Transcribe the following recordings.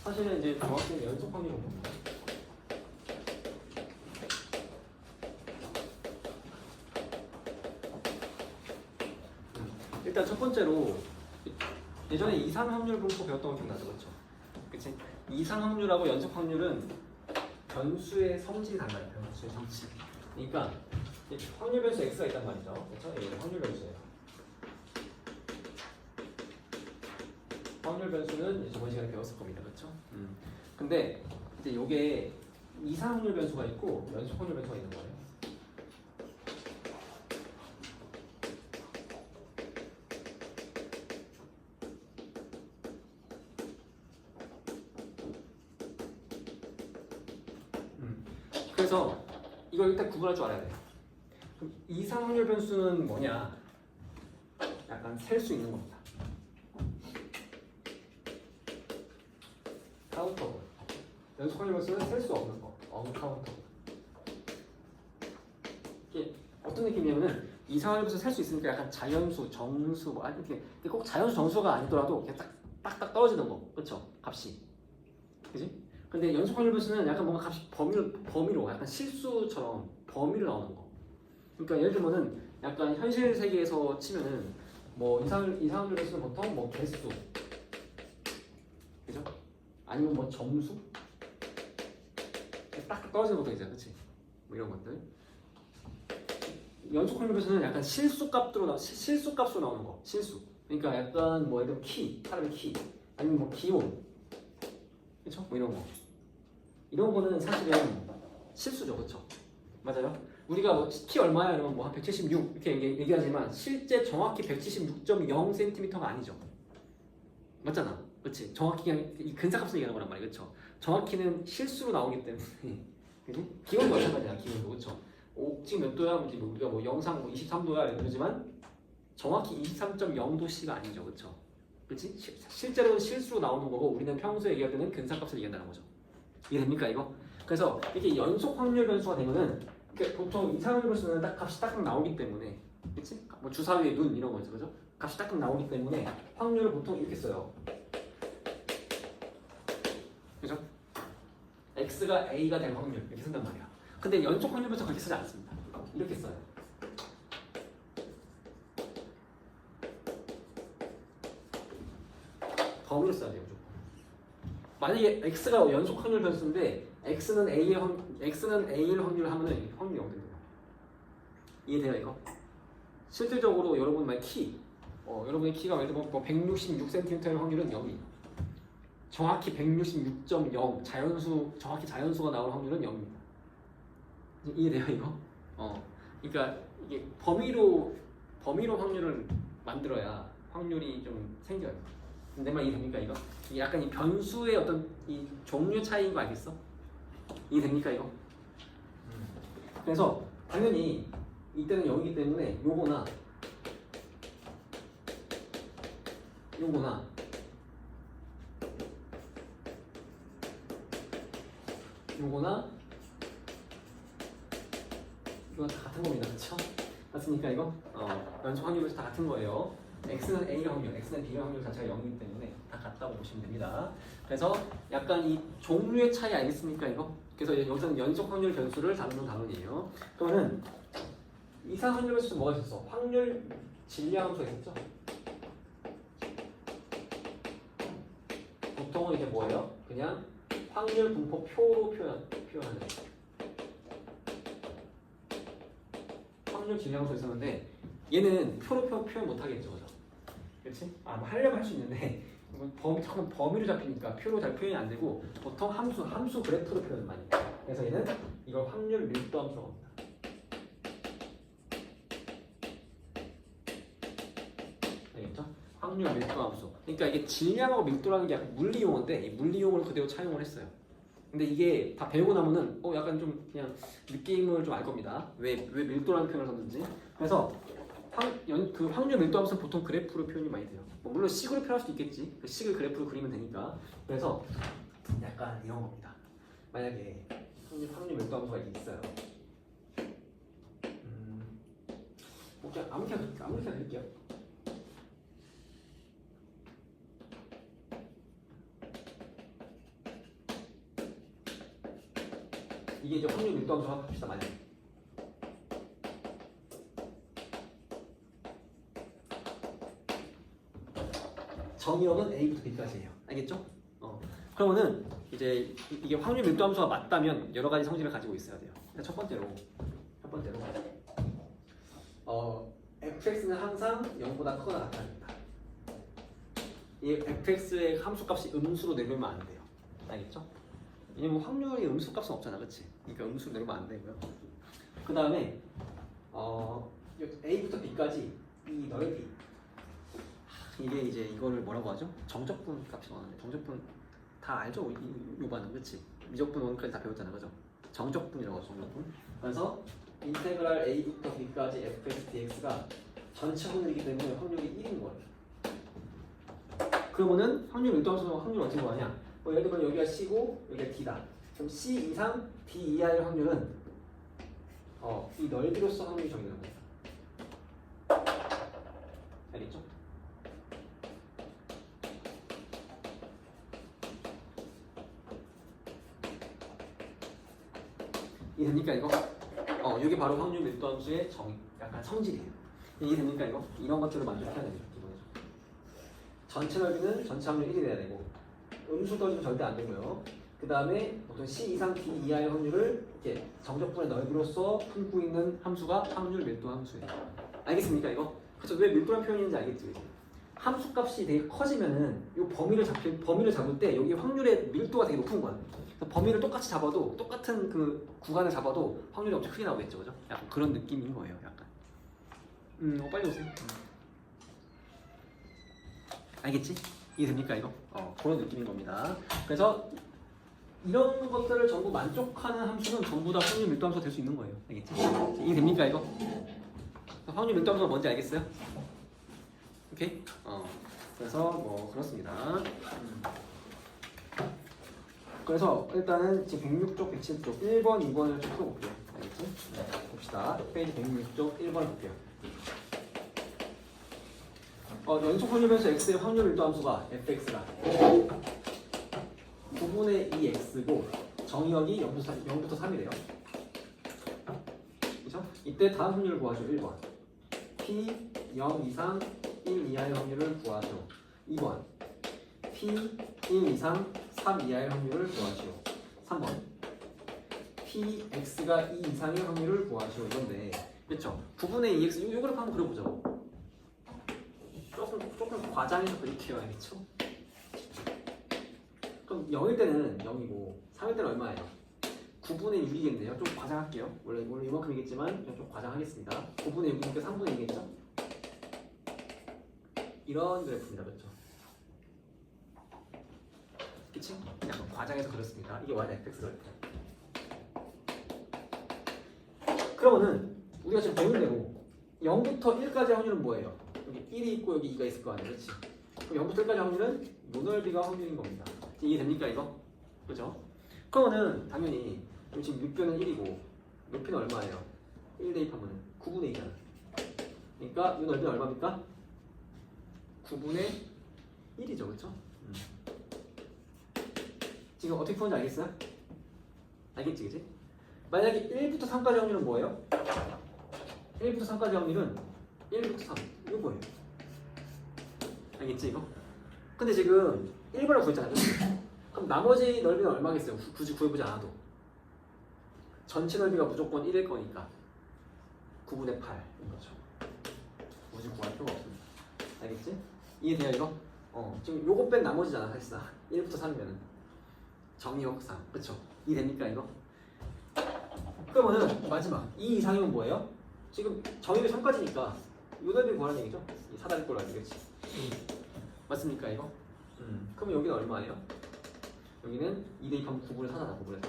사실은 이제 정확히는 연속 확률을 봅니다. 일단 첫 번째로 예전에 이상 확률 분포 배웠던 거 기억나죠? 그렇죠? 그치? 이상 확률하고 연속 확률은 변수의 성질이 달라요. 변수의 성질. 그러니까 확률 변수 x가 있단 말이죠. 그렇죠? 얘는 확률 변수예요. 확률 변수는 이제 저번 시간에 배웠을 겁니다. 그렇죠? 근데 이제 요게 이상 확률 변수가 있고 연속 확률 변수가 있는 거예요. 그래서 이걸 일단 구분할 줄 알아야 돼요. 그럼 이상 확률 변수는 뭐냐? 약간 셀 수 있는 겁니다. 카운터. 연속 확률 변수는 셀 수 없는 거. 언카운터. 이게 어떤 느낌이냐면은 이상 확률 변수 셀 수 있으니까 약간 자연수, 정수, 뭐 이렇게 꼭 자연수, 정수가 아니더라도 이렇게 딱딱 떨어지는 거, 그렇죠? 값이, 그지? 근데 연속 확률 변수는 약간 뭔가 값이 범위로 약간 실수처럼 범위로 나오는 거. 그러니까 예를 들면은 약간 현실 세계에서 치면은 뭐 이상 확률 변수는 보통 뭐 개수, 그죠? 아니면 뭐 점수, 딱 떨어지는 것도 있잖아, 그렇지? 뭐 이런 것들. 연속 확률 변수는 약간 실수값으로 나오는 거, 실수. 그러니까 약간 뭐 예를 들면 사람의 키, 아니면 뭐 기온, 그렇죠? 뭐 이런 거. 이런 거는 사실은 실수죠, 그렇죠? 맞아요? 우리가 뭐 키 얼마야 이러면 뭐 한 176 이렇게 얘기하지만 실제 정확히 176.0cm가 아니죠. 맞잖아, 그렇지? 정확히 그냥 이 근사값을 얘기하는 거란 말이야, 그렇죠? 정확히는 실수로 나오기 때문에, 그지? 기온도 마찬가지야, 기온도, 그렇죠? 지금 몇 도야? 우리가 뭐 영상 뭐 23도야 이러지만 정확히 23.0도씨가 아니죠, 그렇죠? 그렇지? 실제로는 실수로 나오는 거고 우리는 평소에 얘기할 때는 근사값을 얘기한다는 거죠. 이해됩니까 이거? 그래서 이게 연속 확률 변수가 되면은 보통 이상 확률 변수는 딱 값이 딱딱 나오기 때문에, 그렇지? 뭐 주사위의 눈 이런 거 있죠, 그죠? 값이 딱딱 나오기 때문에 확률을 보통 이렇게 써요. 그죠? x가 a가 될 확률 이렇게 쓴단 말이야. 근데 연속 확률 변수 그렇게 쓰지 않습니다. 이렇게 써요. 범위로 써야 돼요, 무조건. 만약에 x가 연속 확률 변수인데 x는 a일 확률 하면은 확률이 0 됩니다. 이해돼요 이거? 실질적으로 여러분 만약 여러분의 키가 예를 들면 뭐 166cm의 확률은 0이. 정확히 166.0 정확히 자연수가 나올 확률은 0입니다. 이해돼요 이거? 그러니까 이게 범위로 확률을 만들어야 확률이 좀 생겨요. 내 말 이해됩니까 이거? 이게 약간 이 변수의 어떤 이 종류 차이인 거 알겠어? 이해됩니까 이거? 그래서 당연히 이때는 0이기 때문에 요거나 이거 다 같은 겁니다, 그렇죠? 맞습니까 이거? 연속 확률에서 다 같은 거예요. x는 a 확률, x는 b 확률 자체가 0이기 때문에 다 같다고 보시면 됩니다. 그래서 약간 이 종류의 차이 알겠습니까 이거? 그래서 여기서는 연속 확률 변수를 다루는 단원이에요. 그러면은 이상 확률 변수 뭐가 있었어? 확률 진리함수가 있었죠? 보통은 이게 뭐예요? 그냥 확률 분포 표로 표현하는 확률 진리함수가 있었는데 얘는 표로 표현 못 하겠죠, 그죠? 그렇지? 뭐 하려면 할 수 있는데 조금 범위로 잡히니까 표로 잘 표현이 안 되고 보통 함수 그래프로 표현 많이 해요. 그래서 얘는 이걸 확률 밀도 함수라고 합니다. 알겠죠? 확률 밀도 함수. 그러니까 이게 질량하고 밀도라는 게 약간 물리 용어인데 이 물리 용어를 그대로 차용을 했어요. 근데 이게 다 배우고 나면은 약간 좀 그냥 느낌을 좀 알 겁니다. 왜 밀도라는 표현을 썼는지. 그래서 그 확률 밀도 함수는 보통 그래프로 표현이 많이 돼요. 물론 식으로 표현할 수도 있겠지. 그 식을 그래프로 그리면 되니까. 그래서 약간 이런 겁니다. 만약에 확률 밀도 함수가 있어요. 그냥 아무렇게나 드릴게요. 이게 이제 확률 밀도함수 합시다. 만약 정의역은 A부터 B까지예요. 알겠죠? 그러면은 이제 이게 확률 밀도함수가 맞다면 여러 가지 성질을 가지고 있어야 돼요. 첫 번째로 fx는 항상 0보다 크거나 같아야 된다. 이 fx의 함수값이 음수로 내려오면 안 돼요. 알겠죠? 왜냐면 확률이 음수값은 없잖아, 그렇지? 그러니까 음수로 내려오면 안 되고요. 그 다음에 A부터 B까지 이 넓이, 이게 이제 이거를 뭐라고 하죠? 정적분 값이라고 하는데, 정적분 다 알죠? 이 반은, 그렇지? 미적분 원까지 다 배웠잖아, 그죠? 정적분이라고 하죠, 정적분. 그래서 인테그랄 A부터 B까지 fx dx가 전체 확률이기 때문에 확률이 1인 거예요. 그러면은 확률 밀도함수 확률 어떻게 구하냐? 예를 들면 여기가 C고 여기가 D다. 그럼 C 이상 D 이하의 확률은 이 넓이로서 확률이 정해지는 거예요. 알겠죠? 이해됩니까 이거? 이게 바로 확률 밀도함수의 약간 성질이에요. 이해됩니까 이거? 이런 것들을 만족해야 됩니다. 기본적으로. 전체 넓이는 전체 확률 1이 돼야 되고, 음수 넓이는 절대 안 되고요. 그 다음에 보통 C 이상 D 이하의 확률을 이렇게 정적분의 넓이로서 품고 있는 함수가 확률 밀도 함수예요. 알겠습니까 이거? 그래서 왜 밀도란 표현인지 알겠지? 그치? 함수값이 되게 커지면은 이 범위를 잡을 때 여기 확률의 밀도가 되게 높은 거야. 범위를 똑같이 잡아도, 똑같은 그 구간을 잡아도 확률이 엄청 크게 나오겠죠, 그죠? 약간 그런 느낌인 거예요, 약간. 빨리 오세요. 알겠지? 이해됩니까 이거? 그런 느낌인 겁니다. 그래서 이런 것들을 전부 만족하는 함수는 전부 다 확률 밀도 함수가 될 수 있는 거예요. 알겠지? 이해됩니까 이거? 확률 밀도 함수가 뭔지 알겠어요? 오케이? 그래서 뭐 그렇습니다. 그래서 일단은 지금 106쪽, 107쪽 1번, 2번을 좀 풀어볼게요. 알겠지? 봅시다. 페이지 106쪽 1번을 볼게요. 연속 확률변수 x의 확률 밀도 함수가 fx가 9분의 2x고 정의역이 0부터 3이래요. 그렇죠? 이때 다음 확률을 구하죠. 1번 p 0 이상 1 이하의 확률을 구하죠. 2번 p 1 이상 3 이하의 확률을 구하시오. 3번 px가 2 이상의 확률을 구하시오. 이건데 그렇죠? 9분의 2x 이 그래프 한번 그려보자고. 조금 과장해서 그릴게요. 알겠죠? 그럼 0일 때는 0이고 3일 때는 얼마예요? 9분의 6이겠네요. 좀 과장할게요. 원래 이만큼이겠지만 좀 과장하겠습니다. 9분의 6이니까 3분의 2겠죠? 이런 그래프입니다. 그렇죠? 그치? 약간 과장해서 그렸습니다. 이게 y fx가 이렇게. 그러면은 우리가 지금 배운 대로 0부터 1까지 확률은 뭐예요? 여기 1이 있고 여기 2가 있을 거 아니에요, 그렇지? 그럼 0부터 1까지 확률은 요 넓이가 확률인 겁니다. 이해됩니까 이거? 그죠? 그러면은 당연히 지금 6변은 1이고 높이는 얼마예요? 1 대입하면 9분의 2잖아. 그러니까 이 넓이는 얼마입니까? 9분의 1이죠, 그렇죠? 지금 어떻게 푸는지 알겠어요? 알겠지, 그치? 만약에 1부터 3까지 확률은 뭐예요? 1부터 3까지 확률은 1부터 3 이거예요. 알겠지 이거? 근데 지금 1번을 구했잖아요. 그치? 그럼 나머지 넓이는 얼마겠어요? 굳이 구해보지 않아도 전체 넓이가 무조건 1일 거니까 9분의 8인 거죠. 굳이 구할 필요가 없습니다. 알겠지? 이해돼요 이거? 지금 요거 뺀 나머지잖아 사실상 1부터 3이면은 정의역상 그쵸? 이해됩니까 이거? 그러면은 마지막 2 이상이면 뭐예요? 지금 정의를 3까지니까 요 넓이 구하는 얘기죠? 이 사다리꼴 알지 그치? 맞습니까 이거? 그럼 여기는 얼마예요? 여기는 2 대입하면 9분의 4잖아 9분의 4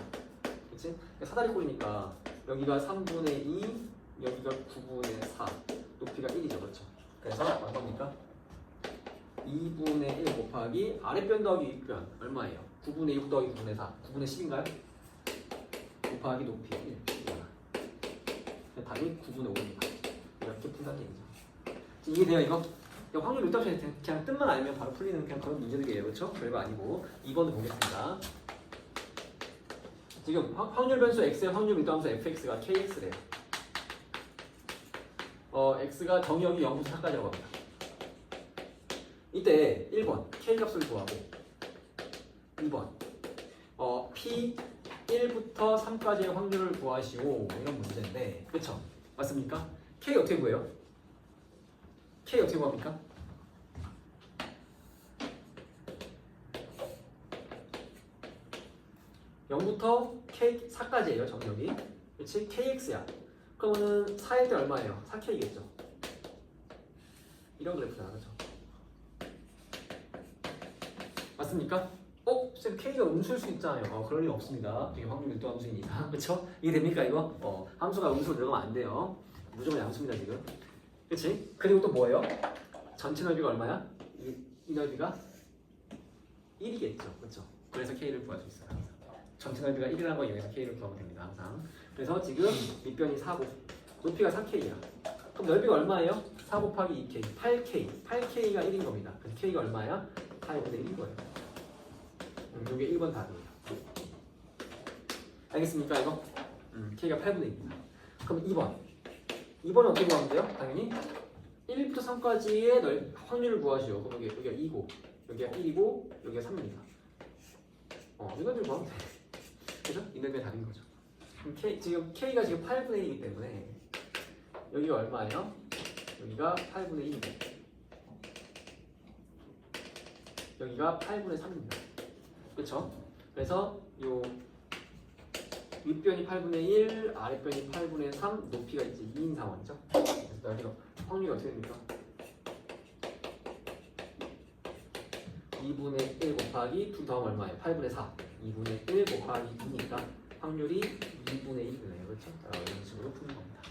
그치? 사다리꼴이니까 여기가 3분의 2 여기가 9분의 4 높이가 1이죠 그렇죠? 그래서 얼마입니까? 2분의 1 곱하기 아랫변 더하기 윗변 얼마예요? 9분의 6 더하기 9분의 4 9분의 10인가요? 곱하기 높이 1 답이 9분의 5입니다. 이렇게 푼다는 얘기죠. 이해돼요 이거? 확률 밀도 함수 그냥 뜻만 알면 바로 풀리는 그냥 그런 문제들이에요. 그렇죠? 별거 아니고 2번을 보겠습니다. 지금 확률 변수 x의 확률 밀도함수 fx가 kx래요. x가 정의역이 0부터 4까지라고 합니다. 이때 1번 k 값을 구하고 2번 p 1부터 3까지의 확률을 구하시오 이런 문제인데 그쵸? 맞습니까? k 어떻게 구해요? k 어떻게 구합니까? (0부터) k 4까지예요 정의역이. 그렇지? kx야. 그러면은 4일 때 얼마예요? 4k겠죠. 이런 그래프잖아, 그렇죠? 맞습니까? 쌤 k가 음수일 수 있잖아요. 그럴 리 없습니다. 이게 확률 밀도 함수이니까, 그렇죠? 이게 됩니까 이거? 함수가 음수로 들어가면 안 돼요. 무조건 양수입니다 지금. 그렇지? 그리고 또 뭐예요? 전체 넓이가 얼마야? 이 넓이가 1이겠죠, 그렇죠? 그래서 k를 구할 수 있어요. 항상. 전체 넓이가 1이라는 거 이용해서 k를 구하면 됩니다, 항상. 그래서 지금 밑변이 4고 높이가 4k야. 그럼 넓이가 얼마예요? 4 곱하기 2k, 8k. 8k가 1인 겁니다. 그래서 k가 얼마야? 4분의 1인 거예요. 이게 1번 답이에요. 알겠습니까 이거? k가 8분의 1입니다. 그럼 2번. 2번은 어떻게 구하면 돼요? 당연히 1부터 3까지의 확률을 구하시오. 그럼 여기가 2고 여기가 1이고 여기가 3입니다. 이 넓이를 구하면 돼. 그죠? 이 넓이가 답인 거죠. 지금 k가 지금 8분의 1이기 때문에 여기가 얼마예요? 여기가 8분의 1입니다. 여기가 8분의 3입니다. 그쵸? 그래서 요 윗변이 8분의 1, 아랫변이 8분의 3, 높이가 이제 2인 상황이죠. 그래서 넓이가 확률이 어떻게 됩니까? 2분의 1 곱하기 2 더하면 얼마예요? 8분의 4. 2분의 1 곱하기 2니까 확률이 2분의 1이네요. 그렇죠? 이런 식으로 푸는 겁니다.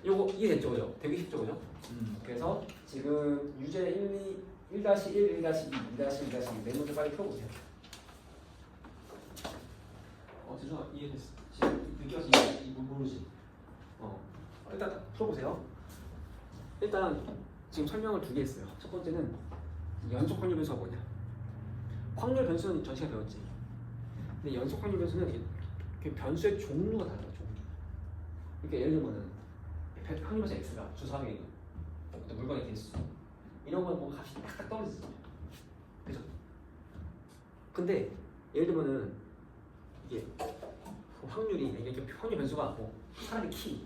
요거 이해됐죠? 그죠? 되게 쉽죠? 그죠? 그래서 지금 유제 1, 1-1, 1-2, 2-1-2 네 문제 빨리 풀어보세요. 죄송합니다. 이해됐어. 느껴서 이거 모르지. 일단 풀어보세요. 일단 지금 설명을 두 개 했어요. 첫 번째는 연속 확률 변수가 뭐냐. 확률 변수는 전 시간에 배웠지. 근데 연속 확률 변수는 그 변수의 종류가 달라요. 종류. 그러니까 예를 들면은 확률 변수 x가 주사항에 있는 어떤 물건의 개수 이런 건 보면 값이 딱딱 떨어지죠. 그죠? 근데 예를 들면은 이게 확률이 이게 확률 변수가 뭐 사람의 키,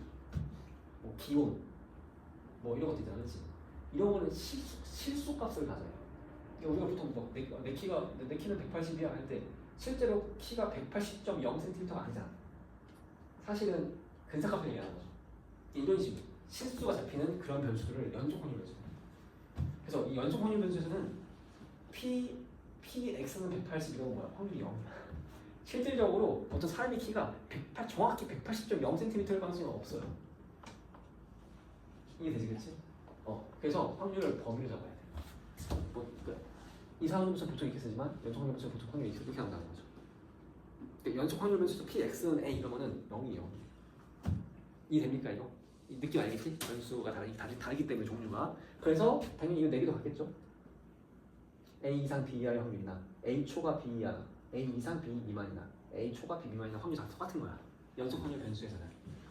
뭐 기온, 뭐 이런 것도 있잖아, 그렇지? 이런 거는 실수 값을 가져요. 그러니까 우리가 보통 내 키는 180이야 할 때 실제로 키가 180.0cm가 아니잖아. 사실은 근사값을 얘기하는 거죠. 이런 식으로 실수가 잡히는 그런 변수를 연속 확률 변수. 그래서 이 연속 확률 변수에서는 x는 180 이런 거야. 확률이 0이야. 실질적으로 어떤 사람의 키가 정확히 180.0cm일 가능성은 없어요. 이게 되지, 그렇지? 그래서 확률을 범위로 잡아야 돼. 이상한 변수 보통 이렇게 쓰지만 연속 확률 변수 보통 확률이 이렇게 나온다는 거죠. 근데 연속 확률 변수도 px는 a 이러면은 0이에요. 이해됩니까 이거? 이 느낌 알겠지? 변수가 다르기 때문에 종류가. 그래서 당연히 이거 내기도 같겠죠? a 이상 b 이하의 확률이나 a 초과 b 이하, a 이상 b 미만이나 a 초과 b 미만이나 확률이 다 똑같은 거야. 연속 확률 변수에서는.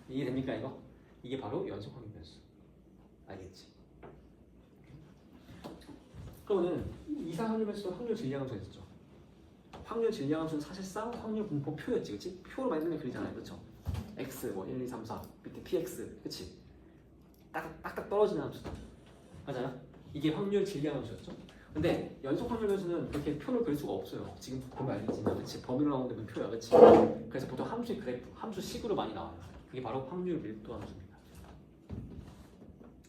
이해됩니까 이거? 이게 바로 연속 확률 변수. 알겠지? 그러면은 이상 확률 변수도 확률 질량함수가 있었죠. 확률 질량함수는 사실상 확률 분포 표였지, 그렇지? 표로 많이 맨날 그리잖아요, 그렇죠? x 뭐 1, 2, 3, 4 밑에 px, 그렇지? 딱딱 떨어지는 함수다. 맞아요? 이게 확률 질량함수였죠. 근데 연속 확률 변수는 그렇게 표를 그릴 수가 없어요. 지금 보면 알겠지만, 그렇지? 범위로 나오는데 뭐 표야, 그렇지? 그래서 보통 함수의 그래프, 함수식으로 많이 나와요. 그게 바로 확률 밀도 함수입니다.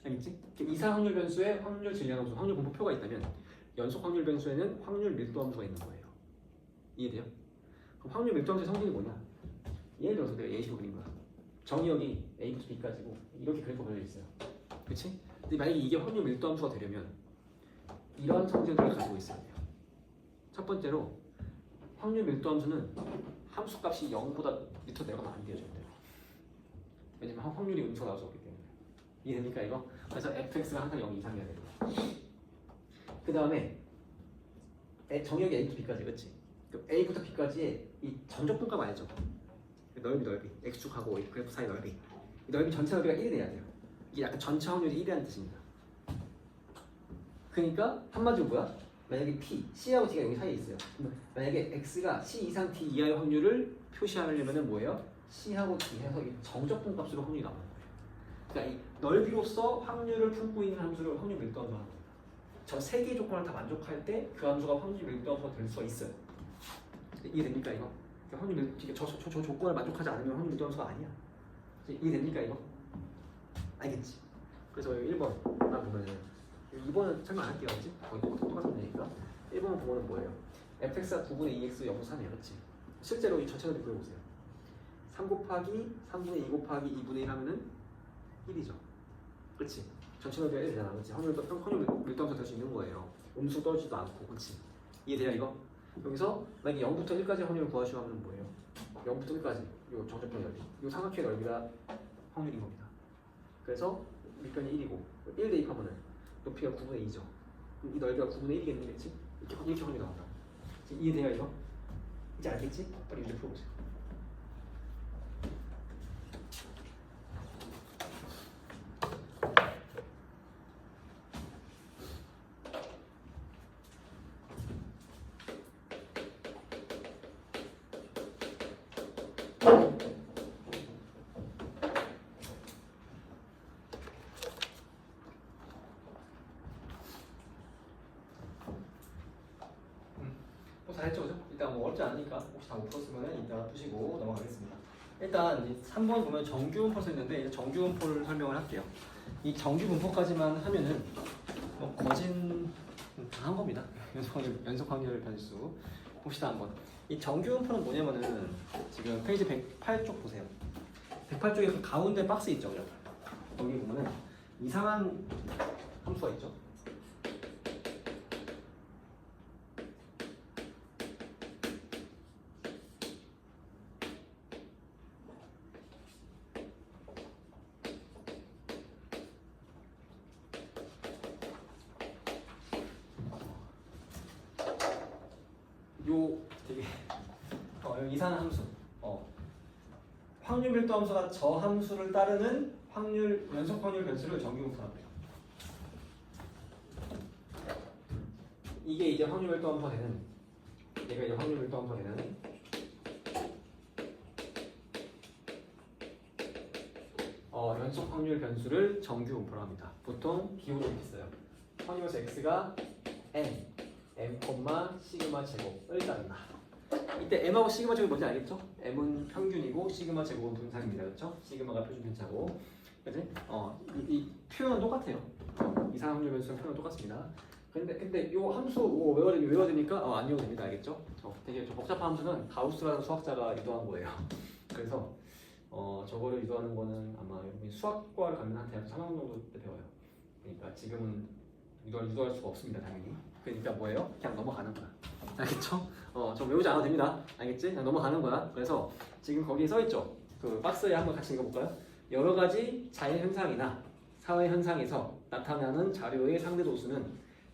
알겠지? 이상 확률 변수에 확률 질량함수, 확률 분포표가 있다면 연속 확률 변수에는 확률 밀도 함수가 있는 거예요. 이해돼요? 그럼 확률 밀도 함수의 성질이 뭐냐? 예를 들어서 내가 예시로 그린 거야. 정의역이 a부터 b까지고 이렇게 그래프 그려져 있어요. 그렇지? 근데 만약에 이게 확률 밀도 함수가 되려면 이런 성질들을 가지고 있어야 돼요. 첫 번째로 확률 밀도 함수는 함수 값이 0보다 밑으로 내려가면 안 돼요, 절대로. 왜냐면 확률이 음수가 나올 수 없기 때문에. 이해됩니까 이거? 그래서 fx가 항상 0 이상이어야 돼요. 그 다음에 정의역이 a부터 b까지, 그렇지? a부터 b까지의 이 전적분값 알죠? 넓이 x축하고 이 그래프 사이 넓이, 이 넓이 전체 넓이가 1이 돼야 돼요. 이게 약간 전체 확률이 1이라는 뜻입니다. 그러니까 한마디로 뭐야? 만약에 p, c하고 d가 여기 사이에 있어요. 만약에 x가 c 이상 d 이하의 확률을 표시하려면은 뭐예요? c하고 d 해서 정적분 값으로 확률이 나오는 거예요. 그러니까 이 넓이로서 확률을 품고 있는 함수를 확률 밀도 함수 하는 거예요. 저 세 개의 조건을 다 만족할 때 그 함수가 확률 밀도 함수가 될 수가 있어요. 이해됩니까 이거? 그러니까 확률 저 조건을 만족하지 않으면 확률 밀도 함수가 아니야. 이해됩니까 이거? 알겠지? 그래서 1번 보면은 2번은 설명 안 할게요, 그렇지? 거의 똑같은 문제니까 1번 보면은 뭐예요? fx가 9분의 2x 0.3이에요, 그렇지? 실제로 이 전체를 그려보세요. 3 곱하기 3분의 2 곱하기 2분의 1 하면은 1이죠, 그렇지? 전체 넓이가 1 되잖아, 그렇지? 확률 밀도함수 될 수 있는 거예요. 음수 떨어지도 않고, 그렇지? 이해돼요 이거? 여기서 만약에 0부터 1까지 확률을 구하시면 하면 뭐예요? 0부터 1까지 요 정적분 넓이, 요 삼각형의 넓이가 확률인 겁니다. 그래서 밑변이 1이고 1 대입하면은 높이가 9분의 2죠. 그럼 이 넓이가 9분의 1이겠네, 그렇지? 이렇게 확률이 나온다. 이해돼요 이거? 이제 알겠지? 빨리 문제 풀어보세요. 다 했죠, 그죠? 일단 뭐 어렵지 않으니까 혹시 다 못 풀었으면 이따 푸시고 넘어가겠습니다. 일단 3번 보면 정규분포 써있는데 이제 정규분포를 설명을 할게요. 이 정규분포까지만 하면은 뭐 거진 다 한 겁니다. 연속확률 변수 봅시다 한번. 이 정규분포는 뭐냐면은 지금 페이지 108쪽 보세요. 108쪽에 그 가운데 박스 있죠, 그죠? 여기 보면은 이상한 함수가 있죠. 요 되게 요 이상한 함수, 확률 밀도 함수가 저 함수를 따르는 연속 확률 변수를 정규분포라고 해요. 이게 이제 확률 밀도 함수가 되는, 얘가 이제 확률 밀도 함수가 되는 연속 확률 변수를 정규분포라고 합니다. 보통 기호로 이렇게 써요. 확률에서 x가 n, 시그마 제곱을 따른다. 이때 m하고 시그마 제곱이 뭔지 알겠죠? m은 평균이고 시그마 제곱은 분산입니다, 그렇죠? 시그마가 표준 편차고, 그지? 이 표현은 똑같아요. 이상 확률 변수랑 표현은 똑같습니다. 근데 요 함수 외워야 되니까 안 외워도 됩니다, 알겠죠? 되게 복잡한 함수는 가우스라는 수학자가 유도한 거예요. 그래서 저거를 유도하는 거는 아마 여러분이 수학과를 가면 한 대학교 3학년 정도 때 배워요. 그러니까 지금은 유도할 수가 없습니다, 당연히. 그러니까 뭐예요? 그냥 넘어가는 거야. 알겠죠? 저 외우지 않아도 됩니다. 알겠지? 그냥 넘어가는 거야. 그래서 지금 거기에 써있죠? 그 박스에 한번 같이 읽어볼까요? 여러 가지 자연 현상이나 사회 현상에서 나타나는 자료의 상대 도수는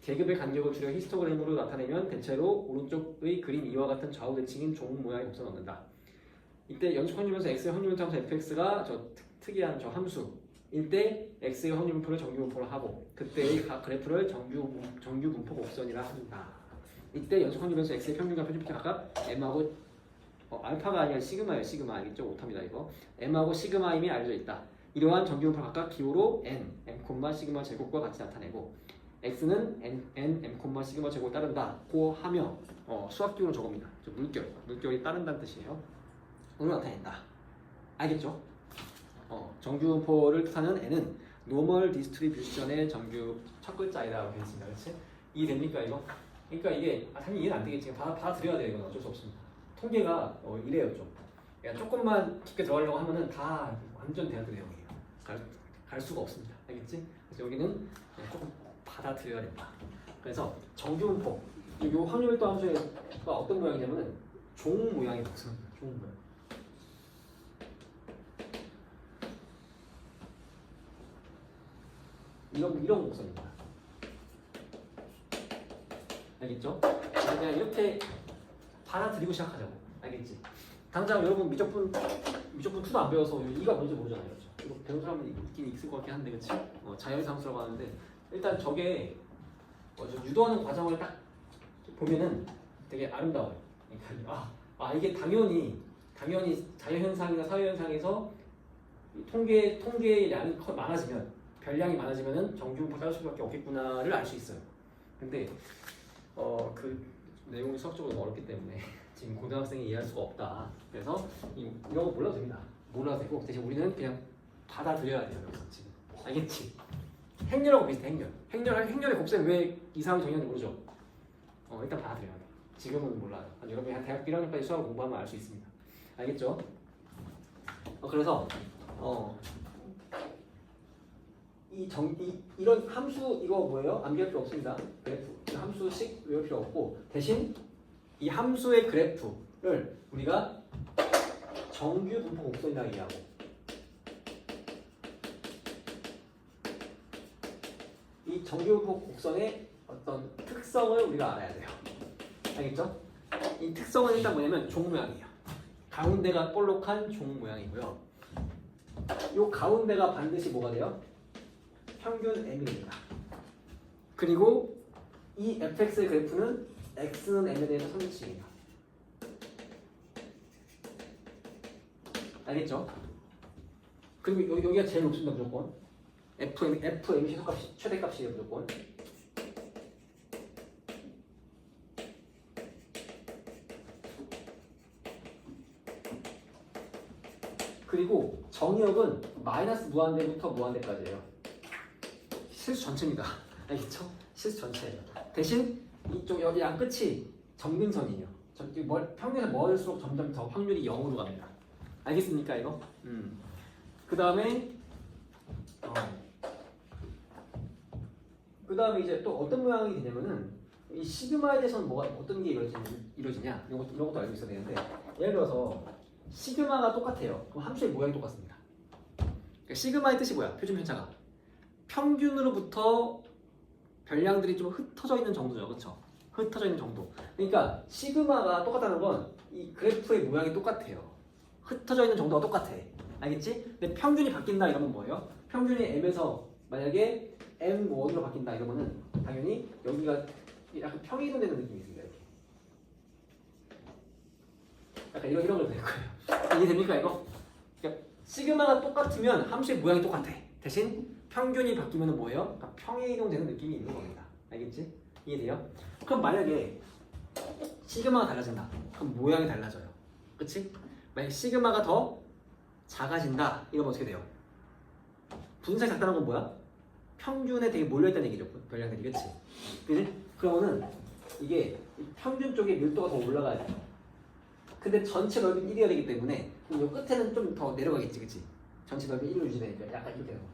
계급의 간격을 줄여 히스토그램으로 나타내면 대체로 오른쪽의 그림 이와 같은 좌우 대칭인 종 모양의 곱선을 얻는다. 이때 연속 확률면서 x의 확률 함수 fx가 저 특이한 저 함수일 때 x의 확률 분포를 정규분포로 하고 그때의 각 그래프를 정규분포 곡선이라 한다. 이때 연속 확률면서 x의 평균과 표준값이 각각 m하고 알파가 아니라 시그마예요. 시그마 알겠죠? 못합니다 이거. m하고 시그마임이 알려져 있다. 이러한 정규분포를 각각 기호로 n, m, 시그마 제곱과 같이 나타내고 x는 n, m, 시그마 제곱을 따른다고 하며 수학기호는 저겁니다. 물결이 따른다는 뜻이에요. 으로 나타낸다. 알겠죠? 정규분포를 뜻하는 n은 노멀 디스트리뷰션의 정규 첫 글자이라고 되어 있습니다. 그렇지? 이해됩니까 이거? 그러니까 이게 당연히 이해는 안 되겠지. 받아들여야 돼요. 이건 어쩔 수 없습니다. 통계가 이래요 좀. 그러니까 조금만 깊게 들어가려고 하면은 다 완전 대학교 내용이에요. 갈 수가 없습니다. 알겠지? 그래서 여기는 조금 받아들여야 된다. 그래서 정규분포, 이 확률밀도 함수가 어떤 모양이냐면은 종 모양의 곡선입니다. 종 모양. 이런 곡선입니다. 알겠죠? 그냥 이렇게 받아들이고 시작하자고. 알겠지? 당장 여러분 미적분 2도 안 배워서 이가 뭔지 모르잖아요. 그렇죠? 이거 배운 사람은 있긴 있을 것 같긴 한데, 그렇지? 자연상수라고 하는데 일단 저게 유도하는 과정을 딱 보면은 되게 아름다워요. 그러니까 이게 당연히 자연현상이나 사회현상에서 통계의 양이 많아지면, 별량이 많아지면은 정규분포 따를 수밖에 없겠구나를 알 수 있어요. 근데 그 내용이 수학적으로 너무 어렵기 때문에 지금 고등학생이 이해할 수가 없다. 그래서 이런 거 몰라도 됩니다. 몰라도 되고 대신 우리는 그냥 받아들여야 돼요. 여기서 지금 알겠지? 행렬하고 비슷해. 행렬의 곱셈 왜 이상하게 정의하는지 모르죠? 일단 받아들여야 돼. 지금은 몰라요. 여러분이 한 대학 1학년까지 수학을 공부하면 알 수 있습니다. 알겠죠? 그래서 이런 함수 이거 뭐예요? 암기할 필요 없습니다. 그래프 함수식 외울 필요 없고 대신 이 함수의 그래프를 우리가 정규 분포 곡선이라고 이해하고 이 정규 분포 곡선의 어떤 특성을 우리가 알아야 돼요. 알겠죠? 이 특성은 일단 뭐냐면 종 모양이에요. 가운데가 볼록한 종 모양이고요. 이 가운데가 반드시 뭐가 돼요? 평균 m입니다. 그리고 이 fx의 그래프는 x는 m에 대해서 선지식이에요. 알겠죠? 그리고 여기가 제일 높습니다. 무조건 fm이 최대값이에요. 무조건. 그리고 정의역은 마이너스 무한대부터 무한대까지예요. 실수 전체입니다. 알겠죠? 실수 전체예요. 대신 이쪽 여기 양 끝이 점근선이에요. 평균에서 멀수록 점점 더 확률이 0으로 갑니다. 알겠습니까 이거? 그 다음에 이제 또 어떤 모양이 되냐면은 이 시그마에 대해서는 어떤 게 이루어지냐 이런 것도 알고 있어야 되는데, 예를 들어서 시그마가 똑같아요. 그럼 함수의 모양이 똑같습니다. 그러니까 시그마의 뜻이 뭐야? 표준 편차가 평균으로부터 별량들이 좀 흩어져 있는 정도죠. 그렇죠? 흩어져 있는 정도. 그러니까 시그마가 똑같다는 건 이 그래프의 모양이 똑같아요. 흩어져 있는 정도가 똑같아. 알겠지? 근데 평균이 바뀐다 이러면 뭐예요? 평균이 m에서 만약에 m1으로 바뀐다 이러면은 당연히 여기가 약간 평이동되는 느낌이 있습니다. 이렇게. 약간 이런 걸 될 거예요. 이해됩니까 이거? 그러니까 시그마가 똑같으면 함수의 모양이 똑같아. 대신 평균이 바뀌면 뭐예요? 그러니까 평행 이동되는 느낌이 있는 겁니다. 알겠지? 이해돼요? 그럼 만약에 시그마가 달라진다. 그럼 모양이 달라져요. 그치? 만약 시그마가 더 작아진다. 이러면 어떻게 돼요? 분산이 작다는 건 뭐야? 평균에 되게 몰려있다는 얘기죠. 별량들이. 그치? 그치? 그러면은 이게 평균 쪽에 밀도가 더 올라가야 돼요. 근데 전체 넓이는 1이어야 되기 때문에 이 끝에는 좀 더 내려가겠지. 그치? 전체 넓이 1로 유지되니까 약간 이렇게 되는 거.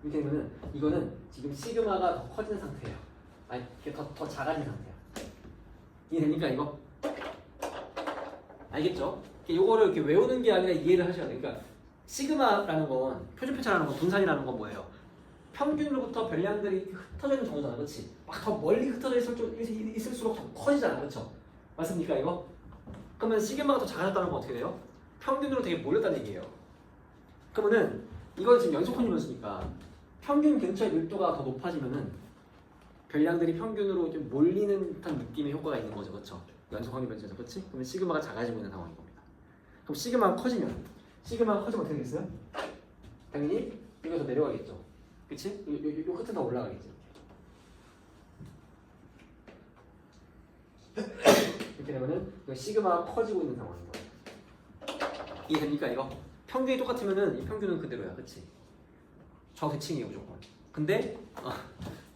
이렇게 되면은 이거는 지금 시그마가 더 커진 상태예요. 아니 더 작아진 상태야. 이해됩니까 이거? 알겠죠? 이거를 이렇게 외우는 게 아니라 이해를 하셔야 돼요. 그러니까 시그마라는 건 표준 편차라는 건 분산이라는 건 뭐예요? 평균으로부터 별량들이 흩어져 있는 정도잖아, 그렇지? 막 더 멀리 흩어져 있을수록 더 커지잖아, 그렇죠? 맞습니까 이거? 그러면 시그마가 더 작아졌다는 건 어떻게 돼요? 평균으로 되게 몰렸다는 얘기예요. 그러면은 이건 지금 연속 확률이었으니까 평균 근처의 밀도가 더 높아지면은 별량들이 평균으로 좀 몰리는 듯한 느낌의 효과가 있는 거죠, 그렇죠? 연속 확률 변수에서, 그렇지? 그러면 시그마가 작아지고 있는 상황인 겁니다. 그럼 시그마가 커지면 어떻게 되겠어요? 당연히 이거 더 내려가겠죠, 그렇지? 요 끝은 더 올라가겠죠. 이렇게 되면은 시그마가 커지고 있는 상황인 거예요. 이해됩니까 이거? 평균이 똑같으면은 이 평균은 그대로야, 그렇지? 좌우대칭이에요 무조건. 근데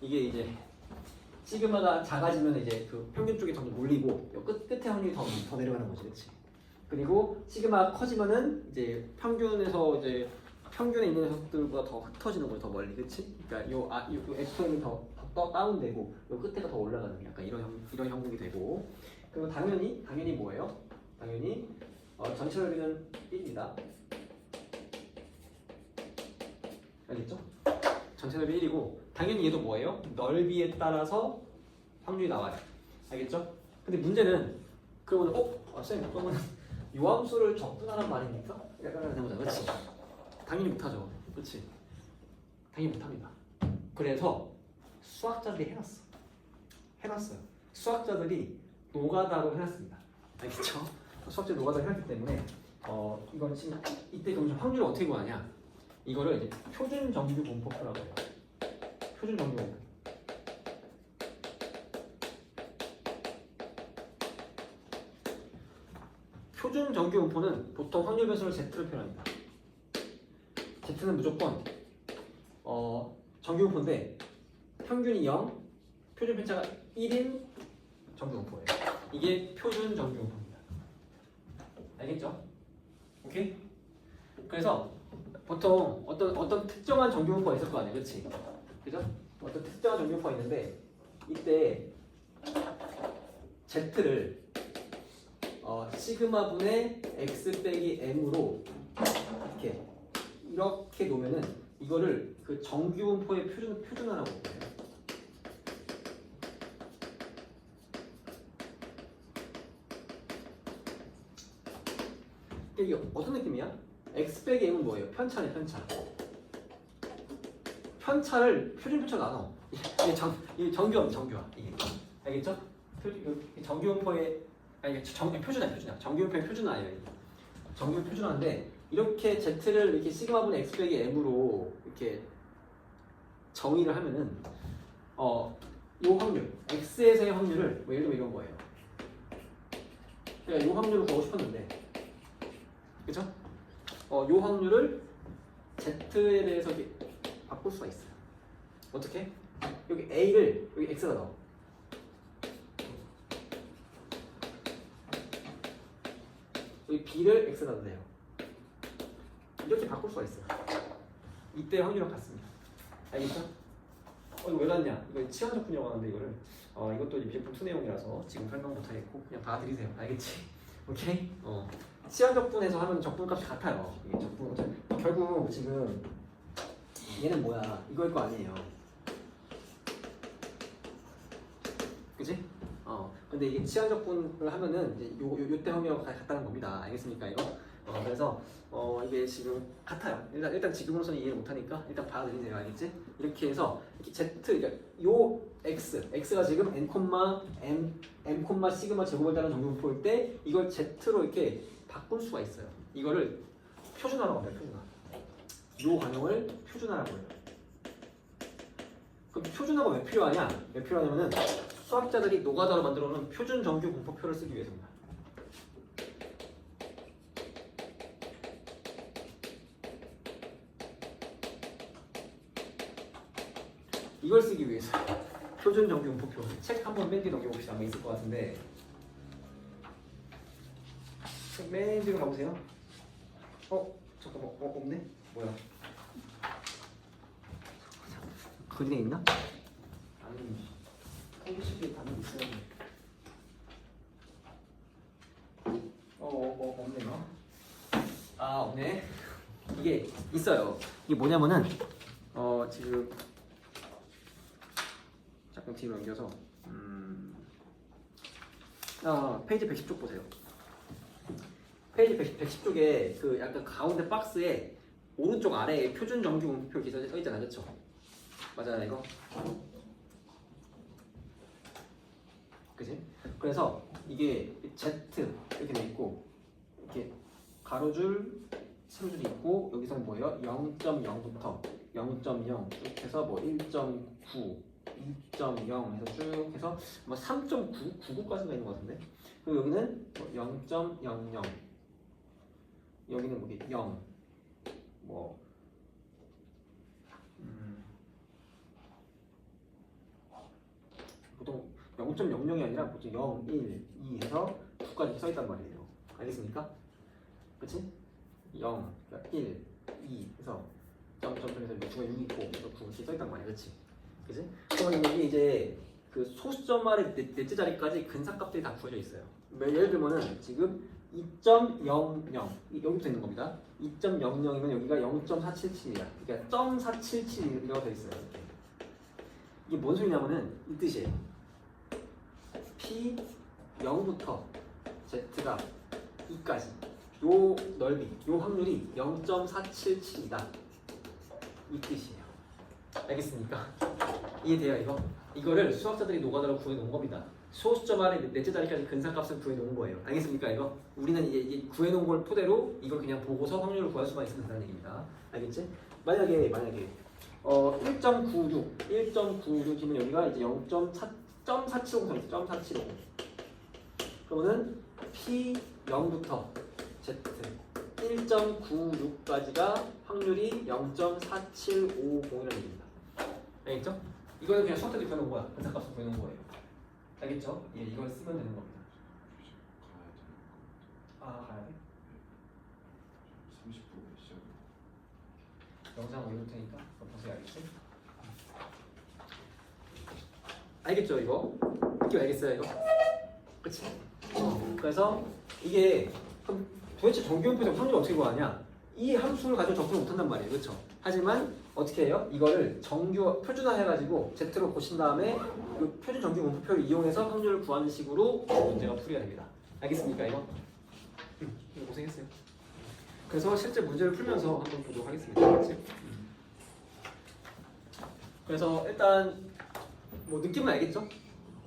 이게 이제 시그마가 작아지면 이제 그 평균 쪽이 더 몰리고 끝에 확률이 더 내려가는 거지, 그렇지? 그리고 시그마가 커지면은 이제 평균에서 이제 평균에 있는 녀석들보다 더 흩어지는 거예요, 더 멀리, 그렇지? 그러니까 요 FM이 더 다운되고 요 끝에가 더 올라가는 약간 이런 형국이 되고, 그리고 당연히 뭐예요? 당연히 전체 넓이는 1입니다. 알겠죠? 전체 넓이 1이고 당연히 얘도 뭐예요? 넓이에 따라서 확률이 나와요. 알겠죠? 근데 문제는 그러면 쌤 그러면 요함수를 적분하란 말입니까? 약간 해보자. 그렇지? 당연히 못하죠. 그렇지? 당연히 못합니다. 그래서 수학자들이 해놨어요. 수학자들이 노가다로 해놨습니다. 알겠죠? 수학자들이 노가다로 해놨기 때문에 이건 지금 이때 그럼 확률을 어떻게 구하냐? 이거를 이제 표준 정규 분포표라고 해요. 표준 정규 분포. 표준 정규 분포는 보통 확률 변수를 Z로 표현합니다. Z는 무조건 정규 분포인데 평균이 0, 표준 편차가 1인 정규 분포예요. 이게 표준 정규 분포입니다. 알겠죠? 오케이? 그래서 보통 어떤 특정한 정규 분포가 있을 거 아니에요, 그렇지? 그죠? 어떤 특정한 정규 분포가 있는데 이때 Z를 시그마 분의 x 빼기 m으로 이렇게 놓으면은 이거를 그 정규 분포의 표준화라고 해요. 이게 어떤 느낌이야? x 빼기 m은 뭐예요? 편차네, 편차. 편차를 표준 편차로 나눠. 이게 정규화. 이게 알겠죠? 정규 분포의 표준화. 정규 분포의 표준화예요. 이게. 정규 표준화인데 이렇게 z를 이렇게 시그마분의 x 빼기 m으로 이렇게 정의를 하면은 요 확률 x에서의 확률을 뭐 예를 들면 이런 거예요. 그러니까 요 확률을 구하고 싶었는데, 그죠? 요 확률을 z에 대해서 이렇게 바꿀 수가 있어요. 어떻게? 여기 a를 여기 x에다 넣어. 여기 b를 x에다 넣어요. 이렇게 바꿀 수가 있어요. 이때 확률은 같습니다. 알겠죠? 이거 왜 났냐? 이거 치환적분이라고 하는데 이거를 이것도 미적분 2 내용이라서 지금 설명 못하겠고 그냥 받아들이세요. 알겠지? 오케이? 치환적분에서 하면 적분값이 같아요. 이게 적분 결국 지금 얘는 뭐야? 이거일 거 아니에요. 그지? 근데 이게 치환적분을 하면은 이제 요때 확률하고 같다는 겁니다. 알겠습니까? 이거? 그래서 이게 지금 같아요. 일단 지금으로서는 이해를 못하니까 일단 받아들이세요. 알겠지? 이렇게 해서 이렇게 Z, 그러니까 요 X가 지금 n, 시그마 제곱을 따른 정규분포일 때 이걸 Z로 이렇게 바꿀 수가 있어요. 이거를 표준화라고 합니다. 표준화. 요 관용을 표준화라고 해요. 그럼 표준화가 왜 필요하냐? 왜 필요하냐면은 수학자들이 노가다로 만들어 놓은 표준 정규 분포표를 쓰기 위해서입니다. 이걸 쓰기 위해서 표준 정규 분포표. 책 한번 맨 뒤에 넘겨봅시다. 아마 있을 것 같은데 책 맨 뒤로 가보세요. 잠깐만, 없네? 뭐야? 그림에 있나? 아니, 콩식이 단어 있어야 돼. 없네요. 없네. 이게 있어요. 이게 뭐냐면은 지금 잠깐 뒤로 넘겨서 페이지 110쪽 보세요. 페이지 110쪽에 그 약간 가운데 박스에 오른쪽 아래에 표준 정규 분포표 기사 써 있잖아요, 그렇죠? 맞아요, 이거. 그지? 그래서 이게 Z 이렇게 돼 있고 이렇게 가로줄 세로줄이 있고 여기서는 뭐예요? 0.0부터 0.0 쭉 해서 뭐 1.9 2.0 해서 쭉 해서 뭐 3.99까지가 있는 것 같은데. 그리고 여기는 뭐 0.00 여기는 뭐 0 뭐 보통 0.00이 아니라 보통 0, 1, 2 해서 9까지 써 있단 말이에요. 알겠습니까? 그렇지? 0, 1, 2 해서 점점점에서 몇 주가 6 있고 몇 9 이렇게 써 있단 말이야, 그렇지? 그지? 그러면 여기 이제 그 소수점 아래 넷째 자리까지 근사값들이 다 구해져 있어요. 예를 들면은 지금 2.00 여기부터 있는 겁니다. 2.00이면 여기가 0.477이야. 그러니까 0.477이라고 돼 있어요. 이렇게. 이게 뭔 소리냐면은 이 뜻이에요. P 0부터 Z가 2까지 요 넓이, 요 확률이 0.477이다. 이 뜻이에요. 알겠습니까? 이해돼요 이거? 이거를 수학자들이 노가다로 구해놓은 겁니다. 소수점 아래 넷째 자리까지 근사값을 구해놓은 거예요. 알겠습니까 이거? 우리는 이게 구해놓은 걸 토대로 이걸 그냥 보고서 확률을 구할 수만 있으면 된다는 얘기입니다. 알겠지? 만약에 1.96이면 여기가 이제 0.475 있어. 0.475. 그러면은 P 0부터 Z 1.96까지가 확률이 0.4750이라는 얘기입니다. 알겠죠? 이거는 그냥 수학자들이 구해놓은 거야. 근사값을 구해놓은 거예요. 알겠죠? 예, 이걸 쓰면 되는 겁니다. 아, 가야 돼? 30분 시작. 영상 올릴 테니까 보세요. 알겠지? 알겠죠 이거? 느낌 알겠어요 이거? 그치? 그래서 이게 그럼 도대체 정규분포에서 확률을 어떻게 구하냐? 이 함수를 가지고 접근을 못한단 말이에요. 그렇죠? 하지만 어떻게 해요? 이거를 정규 표준화 해가지고 Z로 고친 다음에 그 표준 정규 분포표를 이용해서 확률을 구하는 식으로 문제가 풀이가 됩니다. 알겠습니까 이거? 이거 고생했어요. 그래서 실제 문제를 풀면서 한번 보도록 하겠습니다. 알겠지? 그래서 일단 뭐 느낌은 알겠죠?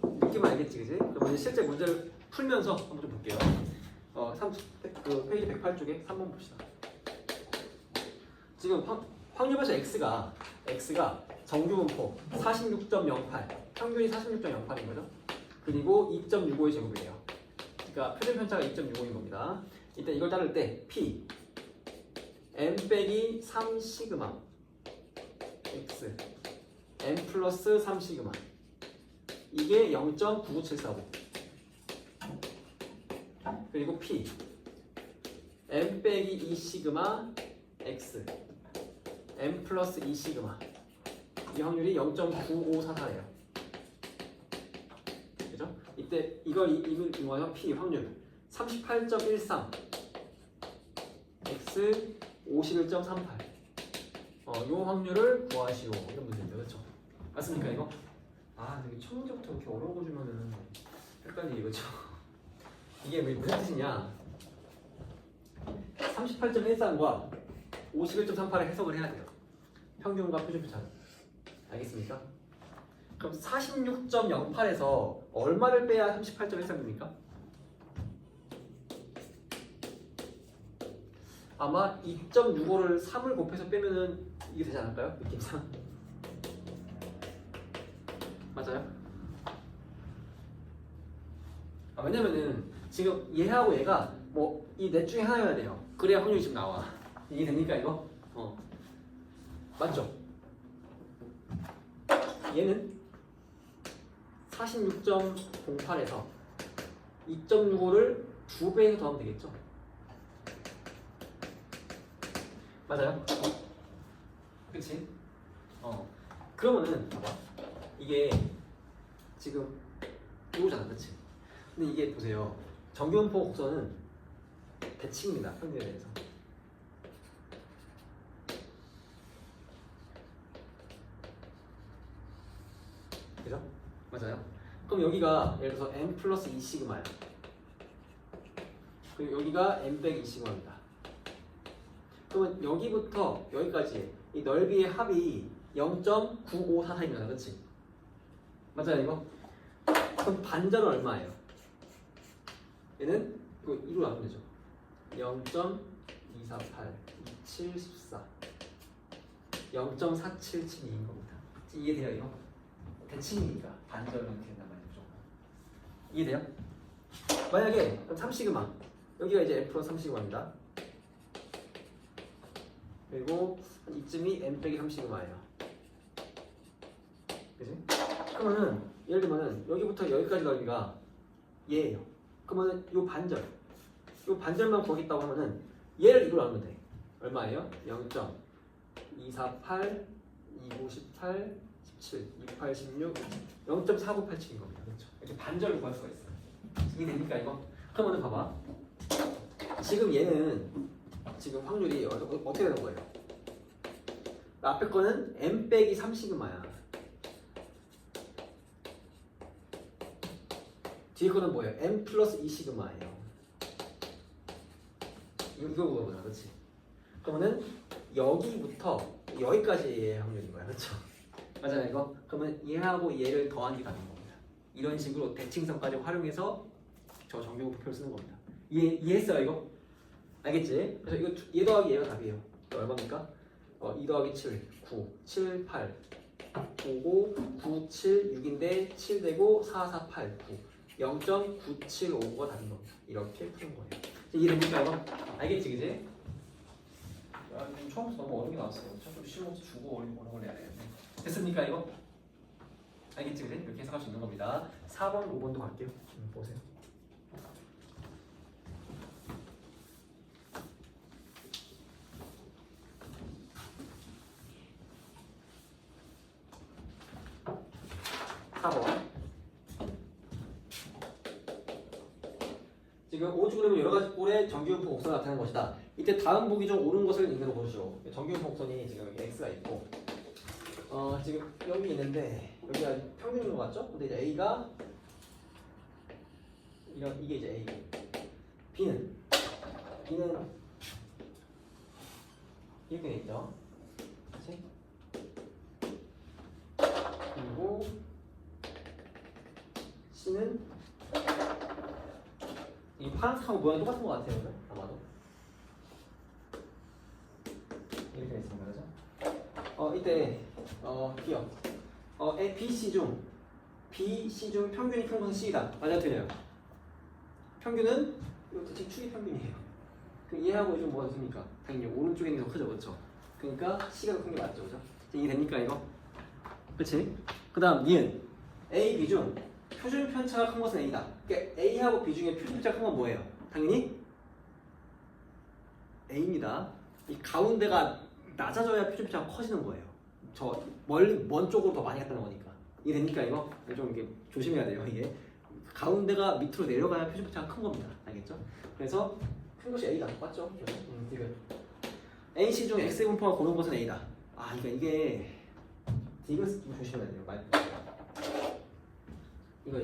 느낌은 알겠지, 그지? 그럼 이제 실제 문제를 풀면서 한번 좀 볼게요. 그 페이지 108쪽에 3번 봅시다. 지금 확률에서 x가 정규분포 46.08, 평균이 46.08인 거죠. 그리고 2.65의 제곱이에요. 그러니까 표준 편차가 2.65인 겁니다. 일단 이걸 따를 때 p m 빼기 3 시그마 x m 플러스 3 시그마 이게 0.99745. 그리고 p m 빼기 2 시그마 x m 플러스 2 시그마 이 확률이 0.9544예요. 그죠? 이때 이걸 이용해서 p 확률 38.13 x 51.38 요 확률을 구하시오. 이런 문제입니다. 그렇죠? 맞습니까 이거? 아 근데 첫 문제부터 이렇게 어려운 거 주면은 헷갈리지 그렇죠? 이게 무슨 뜻이냐? 38.13과 51.38을 해석을 해야 돼요. 평균과 표준편차. 알겠습니까? 그럼 46.08에서 얼마를 빼야 38.13입니까? 아마 2.65를 3을 곱해서 빼면은 이게 되지 않을까요? 느낌상. 맞아요? 왜냐면은 지금 얘하고 얘가 뭐 이 넷 중에 하나여야 돼요. 그래야 확률이 지금 나와. 이게 됩니까 이거? 맞죠? 얘는 46.08에서 2.65를 2배에서 더하면 되겠죠? 맞아요? 그치? 그러면은 봐봐. 이게 지금 이거잖아, 그치? 근데 이게 보세요. 정규분포 곡선은 대칭입니다. 평균에 대해서. 그죠? 맞아요? 그럼 여기가 예를 들어서 m 플러스 2 시그마야. 그리고 여기가 m 빼기 2 시그마입니다. 그러면 여기부터 여기까지 이 넓이의 합이 0.9544입니다. 그렇지? 맞아요 이거? 그럼 반절은 얼마예요? 얘는 이거 2로 나누면 되죠. 0.248, 2714, 0.4772인 겁니다. 이해돼요 이거? 대칭이니까 반절은 이렇게 된단 말이죠. 이해돼요? 만약에 3시그마 여기가 이제 m 플러스 3시그마입니다. 그리고 이쯤이 m 빼기 3시그마예요. 그지? 그러면은 예를 들면은 여기부터 여기까지 넓이가 얘예요. 그러면은 요 반절만 구하겠다고 하면은 얘를 이걸로 나누면 돼. 얼마예요? 0.248, 258, 17, 28, 16, 0.4987인 겁니다. 그렇죠? 이렇게 반절을 구할 수가 있어요. 이게 되니까 이거? 그러면은 봐봐. 지금 얘는 지금 확률이 어떻게 되는 거예요? 앞에 거는 m 빼기 3 시그마야. 뒤에 거는 뭐예요? n 플러스 2 시그마예요. 이거 물어보자, 그렇지? 그러면은 여기부터 여기까지의 확률인 거야, 그렇죠? 맞아요, 이거. 그러면 얘하고 얘를 더한 게 가는 겁니다. 이런 식으로 대칭성까지 활용해서 저 정규부표를 쓰는 겁니다. 이해했어요, 이거? 알겠지? 그래서 이거 얘 더하기 얘가 답이에요. 얼마입니까? 2 더하기 7, 9, 7, 8, 5, 9, 7, 6인데 7 되고 4, 4, 8, 9, 0.975가 답인 겁니다. 이렇게 푸는 거예요. 이해됩니까, 이거? 알겠지, 그지? 야, 이거 처음부터 너무 어렵게 나왔어요. 자꾸 시험에서 주고 어려운 걸 내야 돼. 됐습니까, 이거? 알겠지, 그지? 이렇게 해석할 수 있는 겁니다. 4번, 5번도 갈게요. 보세요. 지금 오주그램은 여러 가지 꼴의 정규분포 곡선을 나타내는 것이다. 이때 다음 보기 중 옳은 것을 읽는 거 보시죠. 정규분포 곡선이 지금 여기 x가 있고, 지금 여기 있는데 여기가 평균인 것 같죠? 근데 이제 a가 이게 이제 a고, b는 이렇게 돼 있죠. 그렇지? 그리고 c는 이 파란색하고 모양이 똑같은 것 같아요, 그죠? 아마도 이렇게 돼 있습니다, 그죠? 이때 기억. BC 중 평균이 큰 것은 C이다. 맞아, 틀려요? 평균은 이것도 지금 축이 평균이에요. 그럼 얘하고 좀 뭐가 있습니까? 당연히 오른쪽에 있는 게 더 크죠, 그렇죠? 그러니까 C가 더 큰 게 맞죠, 그죠? 이해됩니까, 이거? 그렇지? 그 다음 니은 A, B 중 표준 편차가 큰 것은 A다. 그러니까 A하고 B 중에 표준 편차가 큰 건 뭐예요? 당연히 A입니다. 이 가운데가 낮아져야 표준 편차가 커지는 거예요. 저 먼 쪽으로 더 많이 갔다는 거니까. 이해됩니까, 이거? 좀 이게 조심해야 돼요, 이게. 가운데가 밑으로 내려가야 표준 편차가 큰 겁니다. 알겠죠? 그래서 큰 것이 A다. 맞죠? 지금 AC 중 X의 분포가 고른 것은 A다. 그러니까 이게 이거 조심해야 돼요. 이거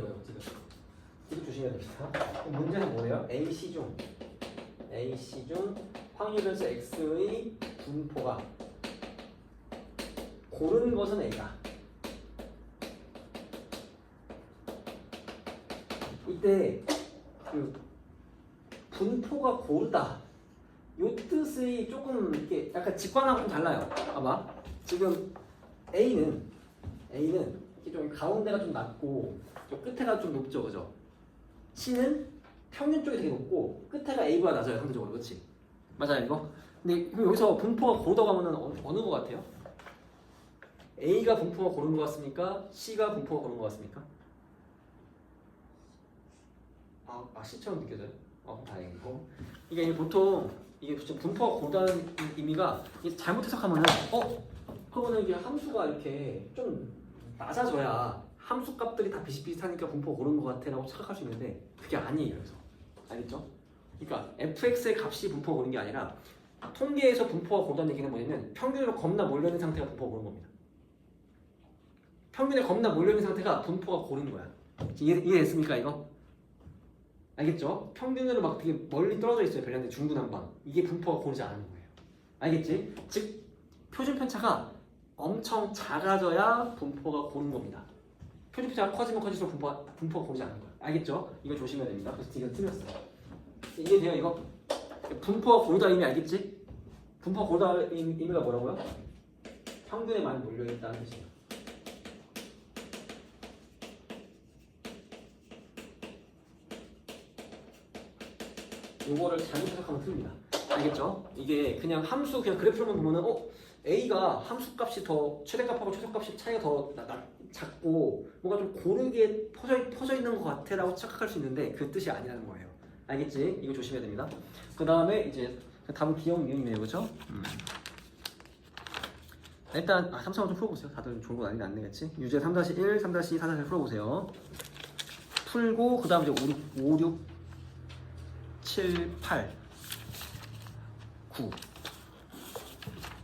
지금 조심해야 됩니다. 문제는 뭐예요? AC 중 확률 변수 X의 분포가 고른 것은 A다. 이때 그 분포가 고르다 요 뜻이 조금 이렇게 약간 직관하고 좀 달라요. 아마 지금 A는 이렇게 좀 가운데가 좀 낮고 저 끝에가 좀 높죠, 그죠? C는 평균 쪽이 되게 높고 끝에가 A보다 낮아요, 상대적으로. 그렇지? 맞아요, 이거? 근데 그럼 여기서 분포가 고르다고 하면은 어느 거 같아요? A가 분포가 고른 것 같습니까? C가 분포가 고른 것 같습니까? C처럼 느껴져요? 다행이고. 이게 보통 이게 분포가 고르다는 의미가 잘못 해석하면은 그러면은 이게 함수가 이렇게 좀 낮아져야 함수 값들이 다 비슷비슷하니까 분포가 고른 것 같아라고 착각할 수 있는데 그게 아니에요. 그래서 알겠죠? 그러니까 fx의 값이 분포가 고른 게 아니라 통계에서 분포가 고르다는 얘기는 뭐냐면 평균으로 겁나 몰려있는 상태가 분포가 고른 겁니다. 평균에 겁나 몰려있는 상태가 분포가 고른 거야. 이해됐습니까, 이거? 알겠죠? 평균으로 막 되게 멀리 떨어져 있어요. 별량대 중구난방. 이게 분포가 고르지 않은 거예요. 알겠지? 즉 표준 편차가 엄청 작아져야 분포가 고른 겁니다. 표준 편차가 커지면 커질수록 분포가 고르지 않은 거예요. 알겠죠? 이거 조심해야 됩니다. 그래서 이건 틀렸어요. 이해돼요, 이거? 분포가 고르다 의미 알겠지? 분포가 고르다 의미가 뭐라고요? 평균에 많이 몰려있다는 뜻이에요. 요거를 잘못 해석하면 틀립니다. 알겠죠? 이게 그냥 함수 그냥 그래프로만 보면은 A가 함수 값이 더 최대값하고 최소값이 차이가 더 작고 뭔가 좀 고르게 퍼져 있는 것 같아라고 착각할 수 있는데 그 뜻이 아니라는 거예요. 알겠지? 이거 조심해야 됩니다. 그 다음에 이제 답은 기억 미음이네요, 그렇죠? 일단 3, 4번 좀 풀어보세요. 다들 좋은 거 아닌데 안 되겠지? 유제 3-1, 3-2, 4-4 풀어보세요. 풀고 그 다음 이제 5, 6, 7, 8, 9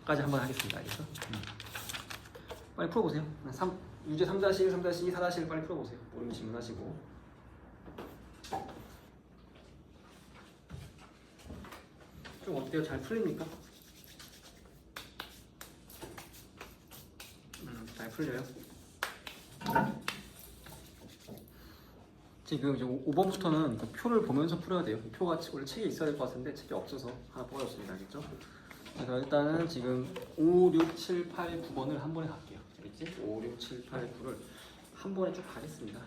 까지 한번 하겠습니다. 알겠어? 빨리 풀어보세요. 유제 3-1, 3-2, 4-1 빨리 풀어보세요. 모르면 질문하시고. 좀 어때요? 잘 풀립니까? 잘 풀려요. 지금 이제 5번부터는 그 표를 보면서 풀어야 돼요. 이 표가 원래 책에 있어야 될 것 같은데 책이 없어서 하나 뽑아줬습니다. 알겠죠? 그래서 일단은 지금 5, 6, 7, 8, 9번을 한 번에 갈게요. 알겠지? 5, 6, 7, 8, 9를 한 번에 쭉 가겠습니다.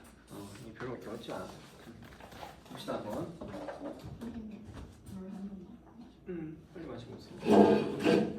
이게 별로 그렇게 어렵지 않아서. 봅시다 한번. 빨리 마시고 있습니다.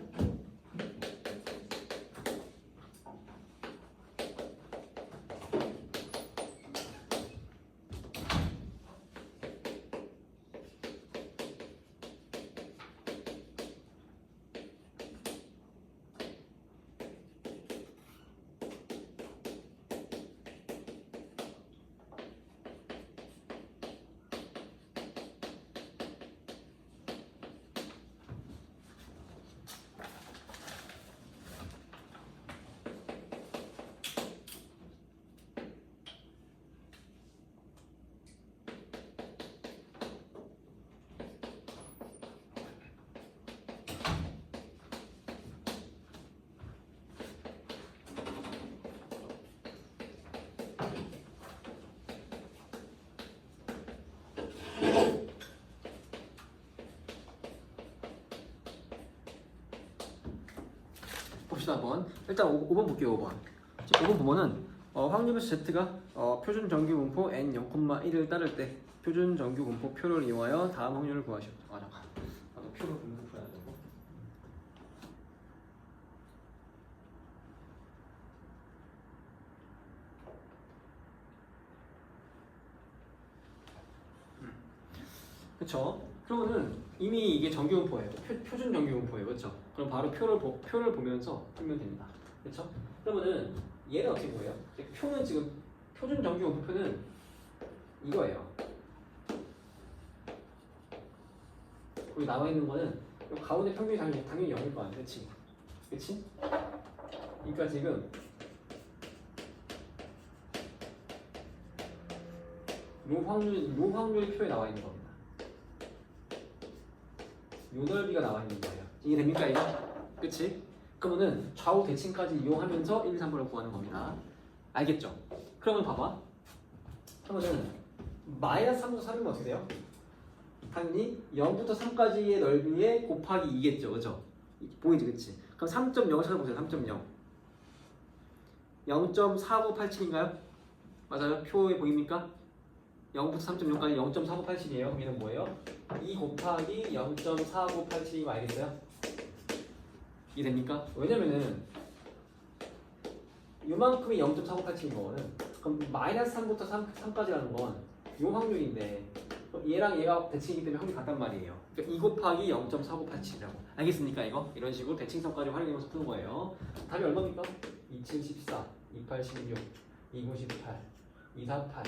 봅시다 한번. 일단 5번 볼게요. 5번. 지금 5번 보면은 확률에서 z가 표준 정규 분포 n 0,1을 따를 때 표준 정규 분포 표를 이용하여 다음 확률을 구하시오. 잠깐. 나도 표를 보면서 풀어야 되고. 그쵸? 그러면은 이미 이게 정규 분포예요. 표준 정규 분포예요. 그렇죠? 그럼 바로 표를 보면서 풀면 됩니다. 그렇죠? 그러면은 얘는 어떻게 보여요? 표는 지금 표준 정규 분포는 이거예요. 여기 나와 있는 거는 이 가운데 평균이 당연히 0일 거 아니야, 그렇지? 그렇지? 그러니까 지금 요 확률 표에 나와 있는 겁니다. 요 넓이가 나와 있는 거예요. 이게 됩니까 이거? 그치? 그러면은 좌우 대칭까지 이용하면서 1, 2, 3번을 구하는 겁니다. 알겠죠? 그러면 봐봐. 그러면은 마이너스 3부터 3이면 어떻게 돼요? 당연히 0부터 3까지의 넓이에 곱하기 2겠죠. 그죠? 보이지? 그치? 그럼 3.0을 찾아보세요. 3.0 0.4987인가요? 맞아요? 표에 보입니까? 0부터 3.0까지 0.4987이에요. 얘는 뭐예요? 2 곱하기 0.4987이면 알겠어요? 이해됩니까? 왜냐면은 요만큼이 0.4987인 거는 그럼 마이너스 3부터 3까지라는 건 요 확률인데 얘랑 얘가 대칭이기 때문에 확률이 같단 말이에요. 그러니까 2 곱하기 0.4987이라고. 알겠습니까 이거? 이런 식으로 대칭성까지 활용해서 푸는 거예요. 답이 얼마입니까? 2714, 2816, 2918, 248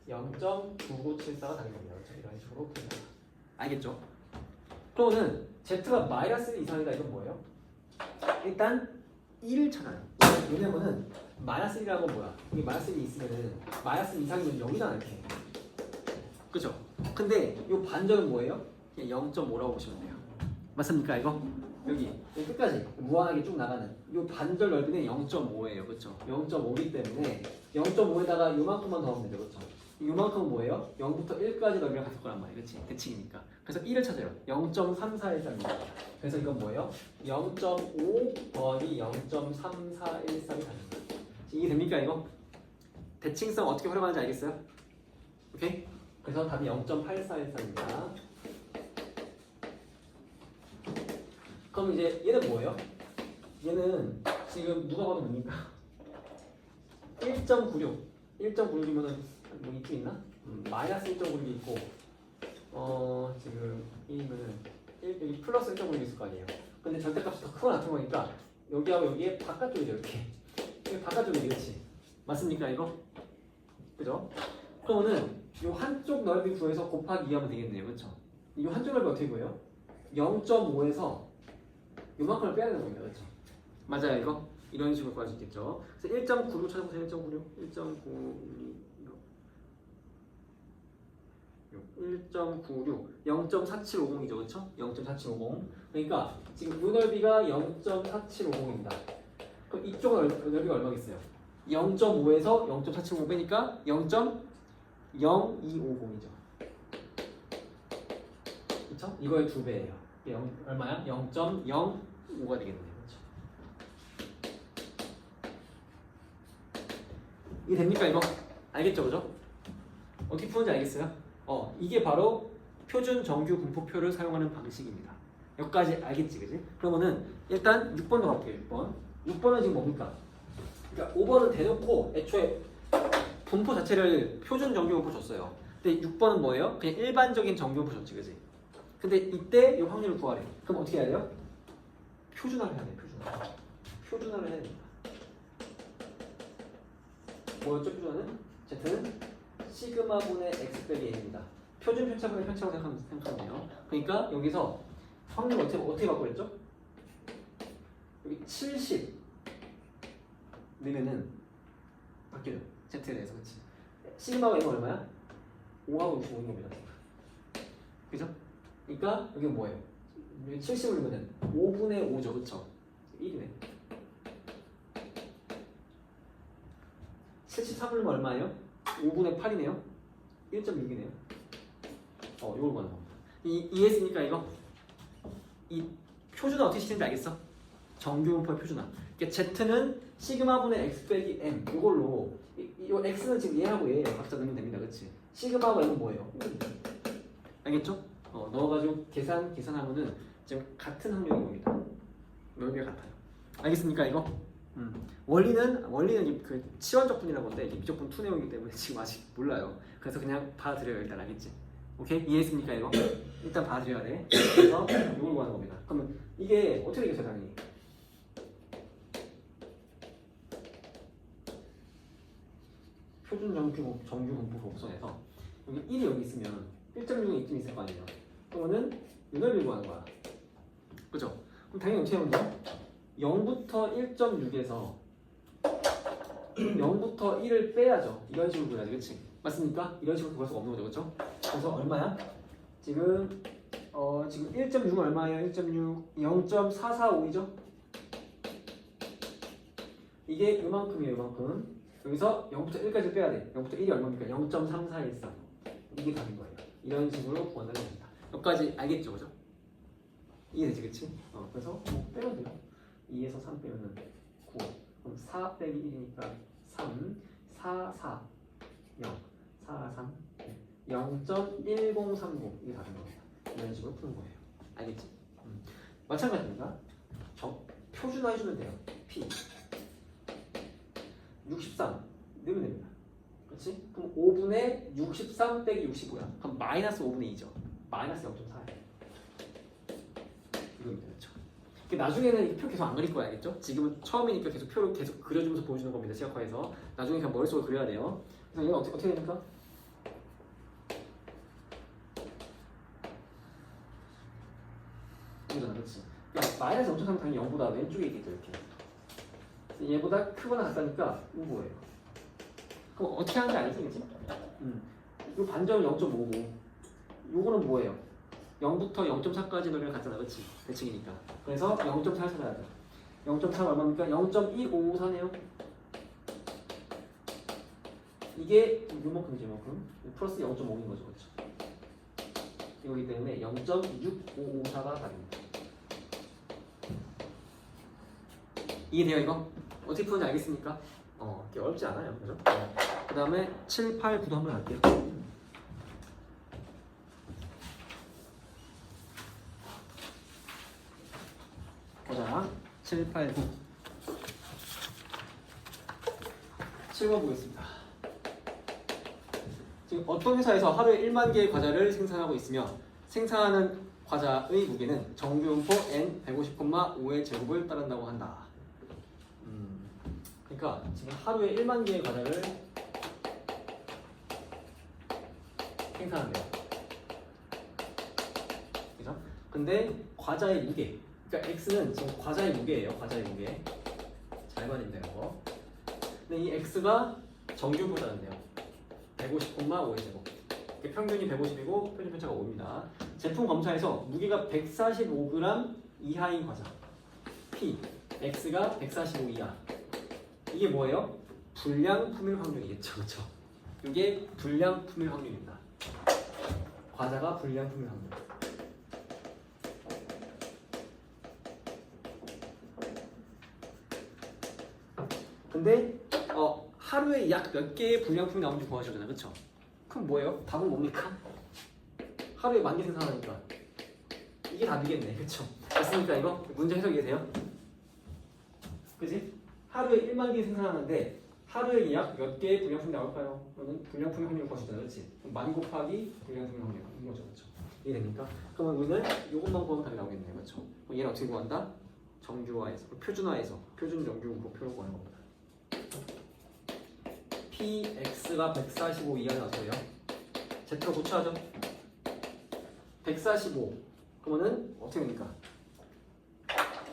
0.9974가 답이 됩니다. 그렇죠? 이런 식으로 푼다. 알겠죠? 그러면은 Z가 마이너스 1 이상이다. 이건 뭐예요? 일단 1을 찾아요. 왜냐면은 마이너스 1이라는 건 뭐야? 여기 마이너스 1이 있으면은 마이너스 2 이상이면 0이잖아 이렇게. 그죠? 근데 이 반절은 뭐예요? 그냥 0.5라고 보시면 돼요. 맞습니까 이거? 여기 끝까지 무한하게 쭉 나가는 이 반절 넓이는 0.5예요. 그렇죠? 0.5이기 때문에 0.5에다가 요만큼만 더 하면 되죠. 그렇죠? 요만큼은 뭐예요? 0부터 1까지 넓이가 같을 거란 말이에요. 그렇지? 대칭이니까. 그래서 1을 찾아요. 0.3413입니다. 그래서 이건 뭐예요? 0.5 더하기 0.3413이 답입니다. 이게 됩니까 이거? 대칭성 어떻게 활용하는지 알겠어요? 오케이? 그래서 답이 0.8413입니다. 그럼 이제 얘는 뭐예요? 얘는 지금 누가 봐도 뭡니까? 1.96 1.96이면은 뭐 이쯤 있나? 마이너스 1.96이 있고 지금 이면은 여기 플러스 1.96이 있을 거 아니에요. 근데 절대값이 더 크고 같은 거니까 여기하고 여기에 바깥쪽이죠. 이렇게 여기 바깥쪽이 그렇지? 맞습니까 이거? 그죠? 그러면은 이 한쪽 넓이 구해서 곱하기 2하면 되겠네요. 그렇죠? 이 한쪽 넓이 어떻게 구해요? 0.5에서 요만큼을 빼야 되는 겁니다. 그렇죠? 맞아요 이거? 이런 식으로 구할 수 있겠죠. 그래서 1.96 찾아보세요. 1.96 1.96 1.96, 0.4750이죠, 그렇죠? 0.4750. 그러니까 지금 요 넓이가 0.4750입니다. 그럼 이쪽은 넓이가 얼마겠어요? 0.5에서 0.475 빼니까 0.0250이죠. 그렇죠? 이거의 2배예요. 얼마야? 0.05가 되겠네요. 그렇죠? 이게 됩니까 이거? 알겠죠, 그죠? 어떻게 푸는지 알겠어요? 이게 바로 표준 정규 분포표를 사용하는 방식입니다. 여기까지 알겠지, 그지? 그러면은 일단 6번으로 갈게요. 6번. 6번은 지금 뭡니까? 그러니까 5번은 대놓고 애초에 분포 자체를 표준 정규 분포 줬어요. 근데 6번은 뭐예요? 그냥 일반적인 정규 분포 줬지, 그지? 근데 이때 이 확률을 구하래. 그럼 어떻게 해야 돼요? 표준화를 해야 돼, 표준화. 표준화를 해야 됩니다. 뭐였죠, 표준화는? Z는 시그마분의 x 빼기 n입니다. 표준 편차분의 편차라고 생각하면 돼요. 그러니까 여기서 확률 어떻게 바꾸랬죠? 여기 70 넣으면은 바뀌죠. Z에 대해서, 그치? 시그마가 이거 얼마야? 5하고 65인 겁니다. 그죠? 그러니까 여기 뭐예요? 70을 넣으면 5분의 5죠, 그쵸? 1이네. 73을 넣으면 얼마예요? 5분의 8이네요. 1.6이네요. 이걸 구하는 겁니다. 이해했습니까 이거? 이 표준화 어떻게 시키는지 알겠어? 정규분포의 표준화. 그러니까 Z는 시그마분의 x 빼기 m 이걸로 이 x는 지금 얘하고 얘예요. 각자 넣으면 됩니다. 그렇지? 시그마가 이건 뭐예요? 알겠죠? 넣어가지고 계산하면은 지금 같은 확률인 겁니다. 넓이가 같아요. 알겠습니까 이거? 원리는 그 치환적분이라고 하는데 이게 미적분 2 내용이기 때문에 지금 아직 몰라요. 그래서 그냥 받아들여요. 일단 알겠지? 오케이? 이해했습니까 이거? 일단 받아들여야 돼. 그래서 이걸 구하는 겁니다. 그러면 이게 어떻게 되겠어요 당연히? 표준 정규 분포 곡선에서 여기 1이 여기 있으면 1.6이 이쯤 있을 거 아니에요. 그러면은 이 넓이를 구하는 거야. 그죠? 그럼 당연히 어떻게 하면 돼요? 0부터 1.6에서 0부터 1을 빼야죠. 이런 식으로 구해야지, 그치? 맞습니까? 이런 식으로 구할 수가 없는 거죠, 그쵸? 그래서 얼마야? 지금 1.6은 얼마예요? 1.6 0.445이죠? 이게 요만큼이에요, 요만큼. 여기서 0부터 1까지 빼야 돼. 0부터 1이 얼마입니까? 0.3413. 이게 답인 거예요. 이런 식으로 구한다는 겁니다. 여기까지 알겠죠, 그죠? 이해되지, 그치? 그래서 빼면 돼요. 2에서 3 빼면은 9. 그럼 4 빼기 1이니까 3, 4, 4, 0, 4, 3, 0.1030 이게 답인 겁니다. 이런 식으로 푸는 거예요. 알겠지? 마찬가지입니다. 표준화 해주면 돼요. P 63 넣으면 됩니다. 그렇지? 그럼 5분의 63 빼기 65야. 그럼 마이너스 5분의 2죠. 마이너스 0.4예요. 이겁니다. 그렇죠? 나중에는 이 표 계속 안 그릴 거야, 알겠죠? 지금은 처음이니까 계속 표를 계속 그려주면서 보여주는 겁니다. 시각화에서 나중에 그냥 머릿속에 그려야 돼요. 그래서 이건 어떻게 됩니까? 이거잖아, 그렇지? 마이너스 0.3은 당연히 0보다 왼쪽에 있겠죠, 이렇게. 얘보다 크거나 같다니까 우보예요. 그럼 어떻게 하는지 알지, 그치? 이 반점은 0.5고 요거는 뭐예요? 0부터 0.4까지 넓이를 갖잖아, 그치? 대칭이니까. 그래서 0.4를 찾아야 돼. 0.4가 얼마입니까? 0.1554네요. 이게 요만큼이죠, 요만큼. 플러스 0.5인 거죠, 그렇죠? 이거기 때문에 0.6554가 답입니다. 이해돼요, 이거? 어떻게 푸는지 알겠습니까? 이게 어렵지 않아요, 그죠? 그 다음에 7, 8, 9도 한번 할게요. 보자. 7, 8, 9. 7번 보겠습니다. 지금 어떤 회사에서 하루에 1만 개의 과자를 생산하고 있으며 생산하는 과자의 무게는 정규분포 n 150,5의 제곱을 따른다고 한다. 그러니까 지금 하루에 1만 개의 과자를 생산한대요. 그죠? 근데 과자의 무게, 그러니까 x는 지금 과자의 무게예요. 과자의 무게. 잘 봐야 이거. 근데 이 x가 정규분포 따른대요. 150,5의 제곱. 평균이 150이고 표준 편차가 5입니다. 제품 검사에서 무게가 145g 이하인 과자 P, X가 145 이하. 이게 뭐예요? 불량품일 확률이겠죠, 그렇죠? 이게 불량품일 확률입니다. 과자가 불량품일 확률. 근데 하루에 약 몇 개의 불량품이 나오는지 구하시잖아요, 그렇죠? 그럼 뭐예요? 답은 뭡니까? 하루에 10,000개 생산하니까 이게 답이겠네, 그렇죠? 맞습니까? 이거 문제 해석이 되세요? 그지? 하루에 10,000개 생산하는데 하루에 약 몇 개의 불량품이 나올까요? 그러면 불량품의 확률을 구하시잖아요, 그렇지? 그럼 10,000 곱하기 불량품의 확률 이거죠 그렇죠? 이해됩니까? 그러면 우리는 이것만 구하면 답이 나오겠네요, 그렇죠? 그럼 얘는 어떻게 구한다? 정규화해서, 표준화해서 표준 정규 목표를 구하는 겁니다. PX가 145 이하는 어떻게 해요? Z가 고쳐야죠. 145 그러면은 어떻게 됩니까?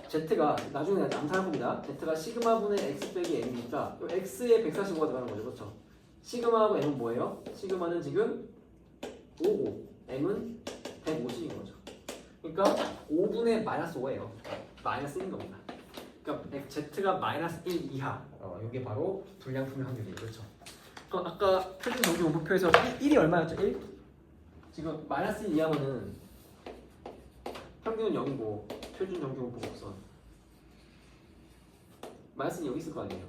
Z가 나중에 암산할 겁니다. Z가 시그마분의 X 빼기 M이니까 X에 145가 들어가는 거죠, 그렇죠? 시그마하고 M은 뭐예요? 시그마는 지금 5고 M은 150인 거죠. 그러니까 5분의 마이너스 5예요. 마이너스 1인 겁니다. 그러니까 Z가 마이너스 1 이하. 이게 바로 불량품의 확률이에요, 그렇죠? 그럼 아까 표준 정규 분포표에서 1이 얼마였죠? 1? 지금 마이너스 1 이하면은 평균은 0이고 표준 정규 분포 곡선 마이너스 1 여기 있을 거 아니에요?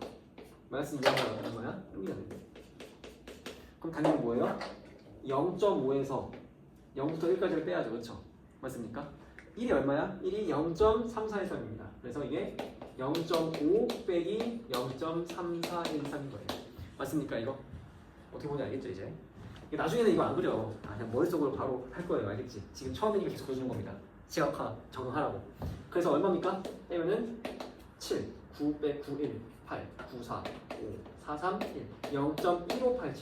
마이너스 2 이하가 얼마야? 여기잖아요. 그럼 당연히 뭐예요? 0.5에서 0부터 1까지를 빼야죠, 그렇죠? 맞습니까? 1이 얼마야? 1이 0.3413입니다. 그래서 이게 0.5 빼기 0.3413인 거예요. 맞습니까 이거? 어떻게 보는지 알겠죠 이제? 나중에는 이거 안 그려. 그냥 머릿속으로 바로 할 거예요, 알겠지? 지금 처음이니까 계속 그려주는 겁니다. 시각화 적응하라고. 그래서 얼마입니까? 빼면은 7, 9 빼 9, 1, 8, 9, 4, 5, 4, 3, 1 0.1587인 거예요.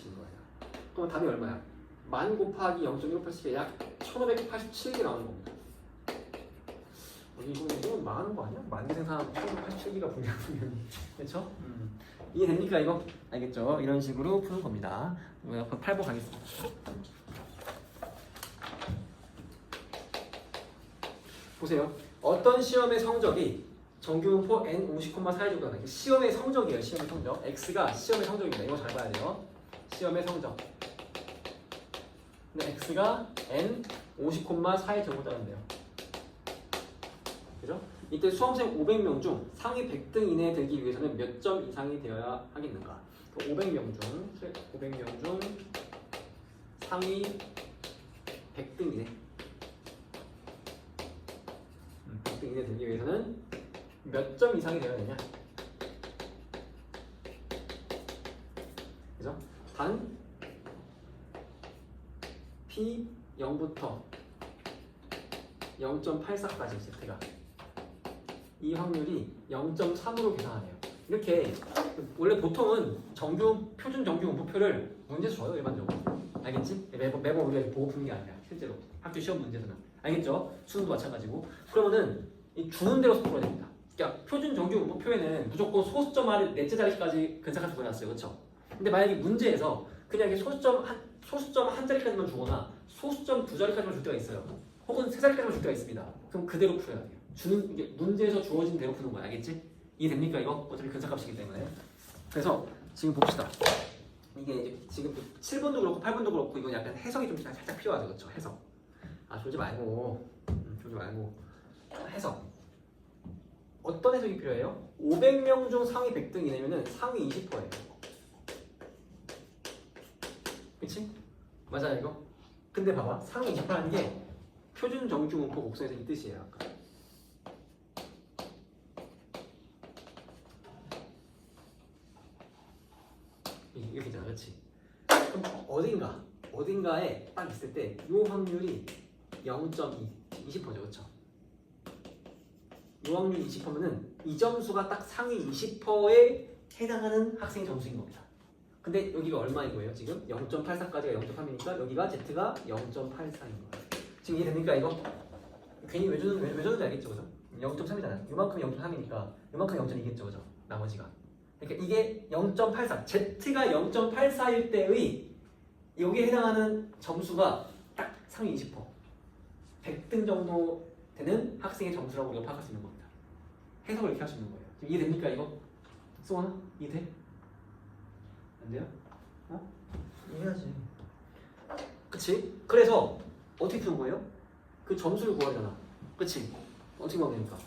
그럼 답이 얼마야? 10,000 곱하기 0.1587이 약 1587개 나오는 겁니다. 이건 망하는 거 아니야? 10,000개 생산하면 1587개가 불량품이니 그렇죠? 이해됩니까 이거? 알겠죠? 이런 식으로 푸는 겁니다. 옆에 8번 가겠습니다. 보세요. 어떤 시험의 성적이 정규분포 N50,4에 적당하다. 시험의 성적이에요. 시험의 성적. X가 시험의 성적입니다. 이거 잘 봐야 돼요. 시험의 성적. 근데 X가 N50,4에 적었다는데요. 그죠? 이때 수험생 500명 중 상위 100등 이내에 들기 위해서는 몇 점 이상이 되어야 하겠는가? 500명 중 상위 100등 이내 100등 이내에 들기 위해서는 몇 점 이상이 되어야 되냐? 그죠? 단 P 0부터 0.84까지 Z가 이 확률이 0.3으로 계산하네요. 이렇게 원래 보통은 표준 정규 분포표를 문제에서 줘요, 일반적으로. 알겠지? 매번 우리가 보고 푸는 게 아니라 실제로 학교 시험 문제에서는. 알겠죠? 수능도 마찬가지고. 그러면은 이 주는 대로 풀어야 됩니다. 그러니까 표준 정규 분포표에는 무조건 소수점 아래 넷째 자리까지 근사까지 보내놨어요, 그렇죠? 근데 만약에 문제에서 그냥 이렇게 소수점 한 자리까지만 주거나 소수점 두 자리까지만 줄 때가 있어요. 혹은 세 자리까지만 줄 때가 있습니다. 그럼 그대로 풀어야 돼요. 이게 문제에서 주어진 대로 푸는 거야, 알겠지? 이해됩니까 이거? 어차피 근사값이기 때문에. 그래서 지금 봅시다. 이게 이제 지금 7번도 그렇고 8번도 그렇고 이건 약간 해석이 좀 살짝 필요하죠, 그렇죠? 해석. 졸지 말고, 해석. 어떤 해석이 필요해요? 500명 중 상위 100등 이내면은 상위 20%예요. 그치? 맞아요 이거? 근데 봐봐, 상위 20%라는 게 표준 정규 분포 곡선에서 이 뜻이에요. 아까. 이렇게 있잖아, 그렇지? 그럼 어딘가에 딱 있을 때 이 확률이 0.2, 20%죠, 그렇죠? 이 확률이 20%면은 이 점수가 딱 상위 20%에 해당하는 학생의 점수인 겁니다. 근데 여기가 얼마인 거예요? 지금 0.84까지가 0.3이니까 여기가 Z가 0.84인 거예요. 지금 이해됩니까 이거? 괜히 왜 줬는지 알겠죠, 그죠? 0.3이잖아요. 이만큼 0.3이니까 이만큼 0.2겠죠, 그죠? 나머지가. 그러니까 이게 0.84, Z가 0.84일 때의 여기에 해당하는 점수가 딱 상위 20%. 100등 정도 되는 학생의 점수라고 우리가 파악할 수 있는 겁니다. 해석을 이렇게 할 수 있는 거예요. 지금 이해됩니까 이거? 수원아? 이해돼? 안 돼요? 이해하지. 그치? 그래서 어떻게 푸는 거예요? 그 점수를 구해야 되잖아. 그치? 어떻게 구하면 됩니까?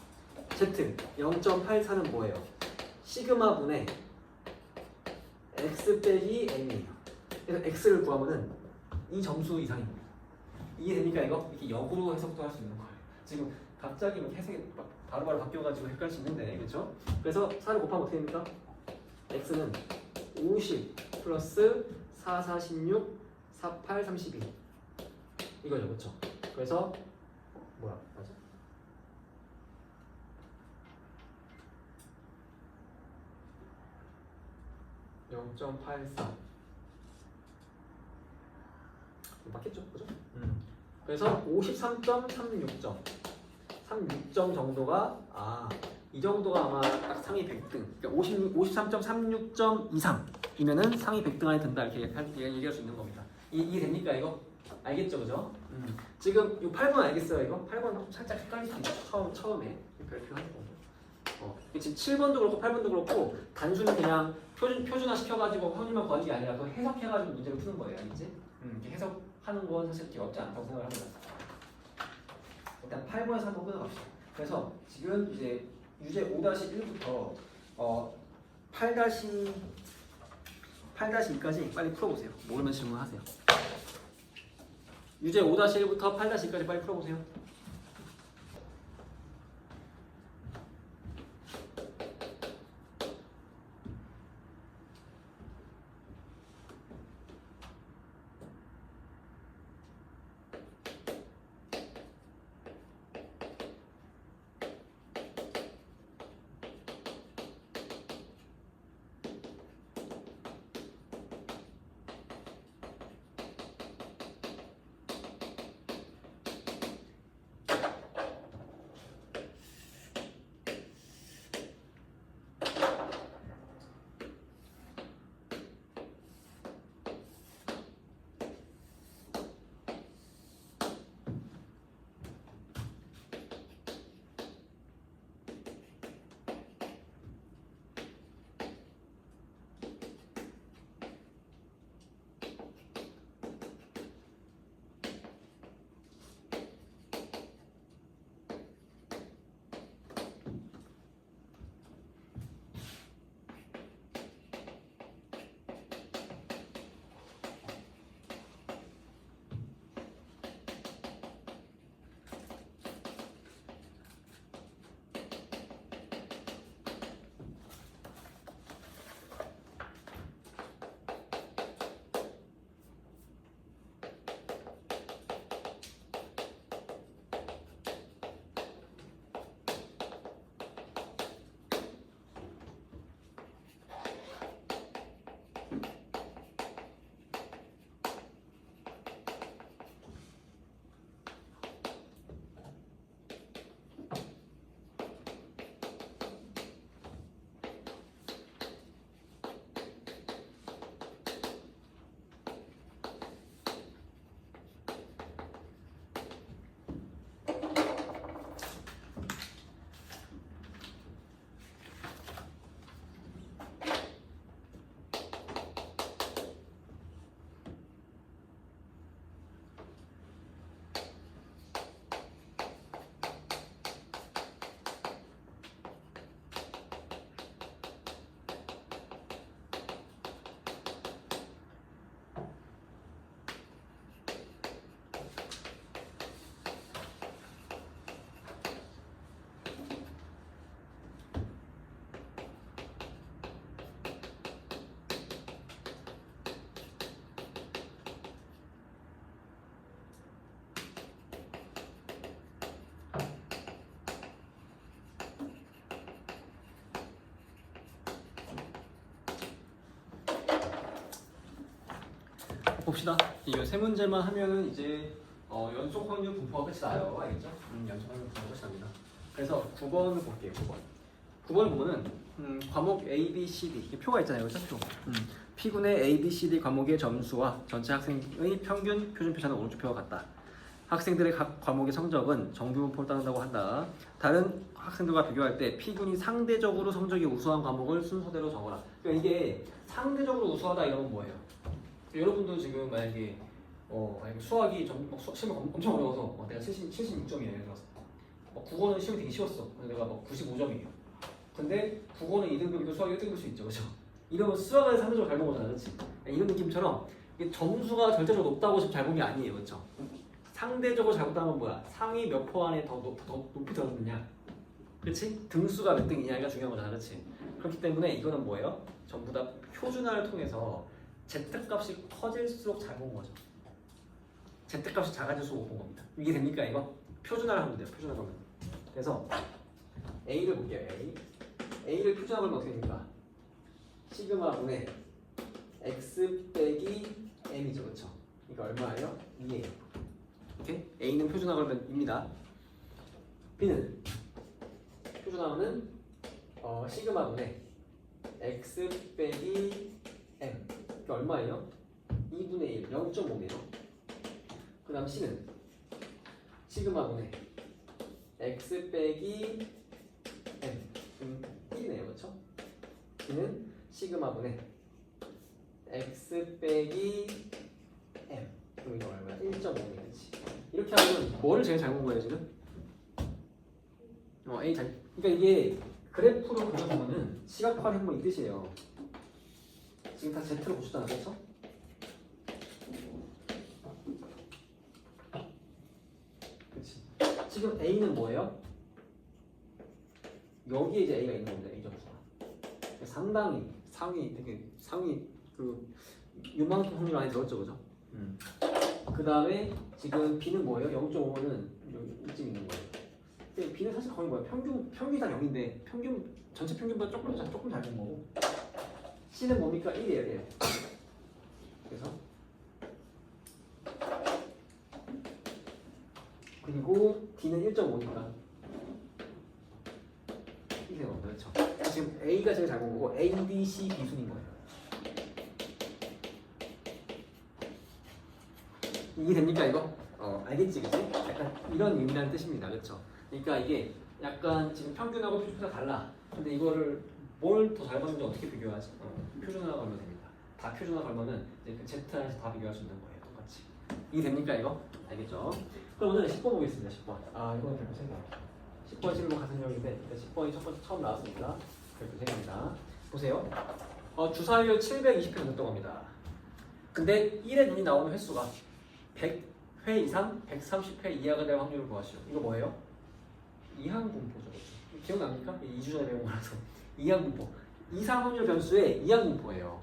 Z 0.84는 뭐예요? 시그마 분의 x 빼기 m이에요. 그래서 x를 구하면은 이 점수 이상인 겁니다. 이해됩니까 이거? 이렇게 역으로 해석도 할 수 있는 거예요. 지금 갑자기 막 해석이 막 바로바로 바뀌어가지고 헷갈릴 수 있는데 그렇죠? 그래서 4를 곱하면 어떻게 됩니까? x는 50 플러스 4, 4, 16, 4, 8, 32 이거죠, 그렇죠? 그래서 뭐야, 맞아? (0.84) 맞겠죠, 그죠? 그래서 53.36점 36점 정도가 이 정도가 아마 딱 상위 100등 그러니까 53.36점 이상이면은 상위 100등 안에 든다 이렇게 얘기할 수 있는 겁니다. 이해됩니까 이거? 알겠죠 그죠? 지금 이 8번 알겠어요 이거? 8번 좀 살짝 헷갈릴 수 있죠 처음에 별표 하는 거죠. 지금 7번도 그렇고 8번도 그렇고 단순히 그냥 표준화 시켜가지고 확률만 구하는 게 아니라 그 해석해가지고 문제를 푸는 거예요 알겠지? 이렇게 해석하는 건 사실 이렇게 어렵지 않다고 생각을 합니다. 일단 8번에서 한번 끊어갑시다. 그래서 지금 이제 유제 5-1부터 8-2까지 빨리 풀어보세요. 모르면 질문하세요. 유제 5-1부터 8-2까지 빨리 풀어보세요. 봅시다. 이 세 문제만 하면은 이제 연속 확률 분포가 끝이 나요. 알겠죠? 연속 확률 분포가 끝이 납니다. 그래서 9번을 볼게요. 9번. 9번을 보면은 과목 A, B, C, D 이렇게 표가 있잖아요. 그렇죠? 표. P군의 A, B, C, D 과목의 점수와 전체 학생의 평균 표준 표차는 오른쪽표와 같다. 학생들의 각 과목의 성적은 정규분포를 따른다고 한다. 다른 학생들과 비교할 때 P군이 상대적으로 성적이 우수한 과목을 순서대로 적어라. 그러니까 이게 상대적으로 우수하다 이러면 뭐예요? 여러분도 지금 만약에 수학이 시험 엄청 어려워서 내가 76점이에요. 예를 들어서 국어는 시험이 되게 쉬웠어. 내가 95점이에요. 근데 국어는 2등급이고 수학이 1등급일 수 있죠. 그렇죠? 이러면 수학을 상대적으로 잘 본 거잖아. 그렇지? 이런 느낌처럼 이게 점수가 절대적으로 높다고 지금 잘 본 게 아니에요. 그렇죠? 상대적으로 잘 본다는 건 뭐야? 상위 몇 퍼 안에 더 높이 들어있느냐? 그렇지? 등수가 몇 등이냐가 중요한 거잖아. 그렇지? 그렇기 때문에 이거는 뭐예요? 전부 다 표준화를 통해서 Z값이 커질수록 잘 본 거죠. Z값이 작아질수록 못 본 겁니다. 이게 됩니까 이거? 표준화를 하면 돼요. 표준화 하면. 그래서 A를 볼게요. A를 표준화하면 어떻게 됩니까? 시그마분의 X 빼기 M이죠. 그렇죠? 이거 얼마예요? 2예요. 오케이? A는 표준화 걸면 입니다. B는 표준화하면 시그마분의 X 빼기 M. 이게 얼마예요? 2분의 1, 0.5네요. 그 다음 C는 시그마분의 X 빼기 M. 1이네요. 그렇죠? D는 시그마분의 X 빼기 M. 그럼 이거 얼마야? 1.5네. 그렇지? 이렇게 하면 뭐를 제일 잘 본 거예요 지금? A 잘. 그러니까 이게 그래프로 그려보면은 시각화를 해보면 이 뜻이에요. 지금 다 Z로 보셨잖아, 그렇죠? 그렇지. 지금 A는 뭐예요? 여기에 이제 A가 있는 겁니다. A 점수가. 상당히 상위 그 요만큼 확률 안에 들었죠, 그죠? 그 다음에 지금 B는 뭐예요? 0.5는 이쯤 있는 거예요. 근데 B는 사실 거의 뭐야? 평균이 다 0인데 전체 평균보다 조금 잘 된 거고. C는 뭡니까? 1이에요, 1. 그래서 그리고 D는 1.5니까 1이 겁니다. 그렇죠? 지금 A가 제일 잘 본 거고 A, B, C, B 순인 거예요. 이게 됩니까 이거? 알겠지, 그치? 약간 이런 의미라는 뜻입니다. 그렇죠? 그러니까 이게 약간 지금 평균하고 표준화가 달라. 근데 이거를 뭘 더 잘 봤는지 어떻게 비교하지? 표준화 걸면 됩니다. 다 표준화 걸면은 이제 그 Z 안에서 다 비교할 수 있는 거예요. 똑같이. 이게 됩니까 이거? 알겠죠? 그럼 오늘 10번 보겠습니다. 10번. 이거는 별표 3개. 10번 실무 같은 내용인데 10번이 첫 번째 처음 나왔습니다. 별표 3개입니다. 보세요. 주사율 720회 정도 합니다. 근데 1에 눈이 나오는 횟수가 100회 이상 130회 이하가 될 확률을 구하시오. 이거 뭐예요? 이항분포죠. 기억납니까? 2주 전에 배운 거라서. 이항분포. 이상 확률 변수의 이항분포예요.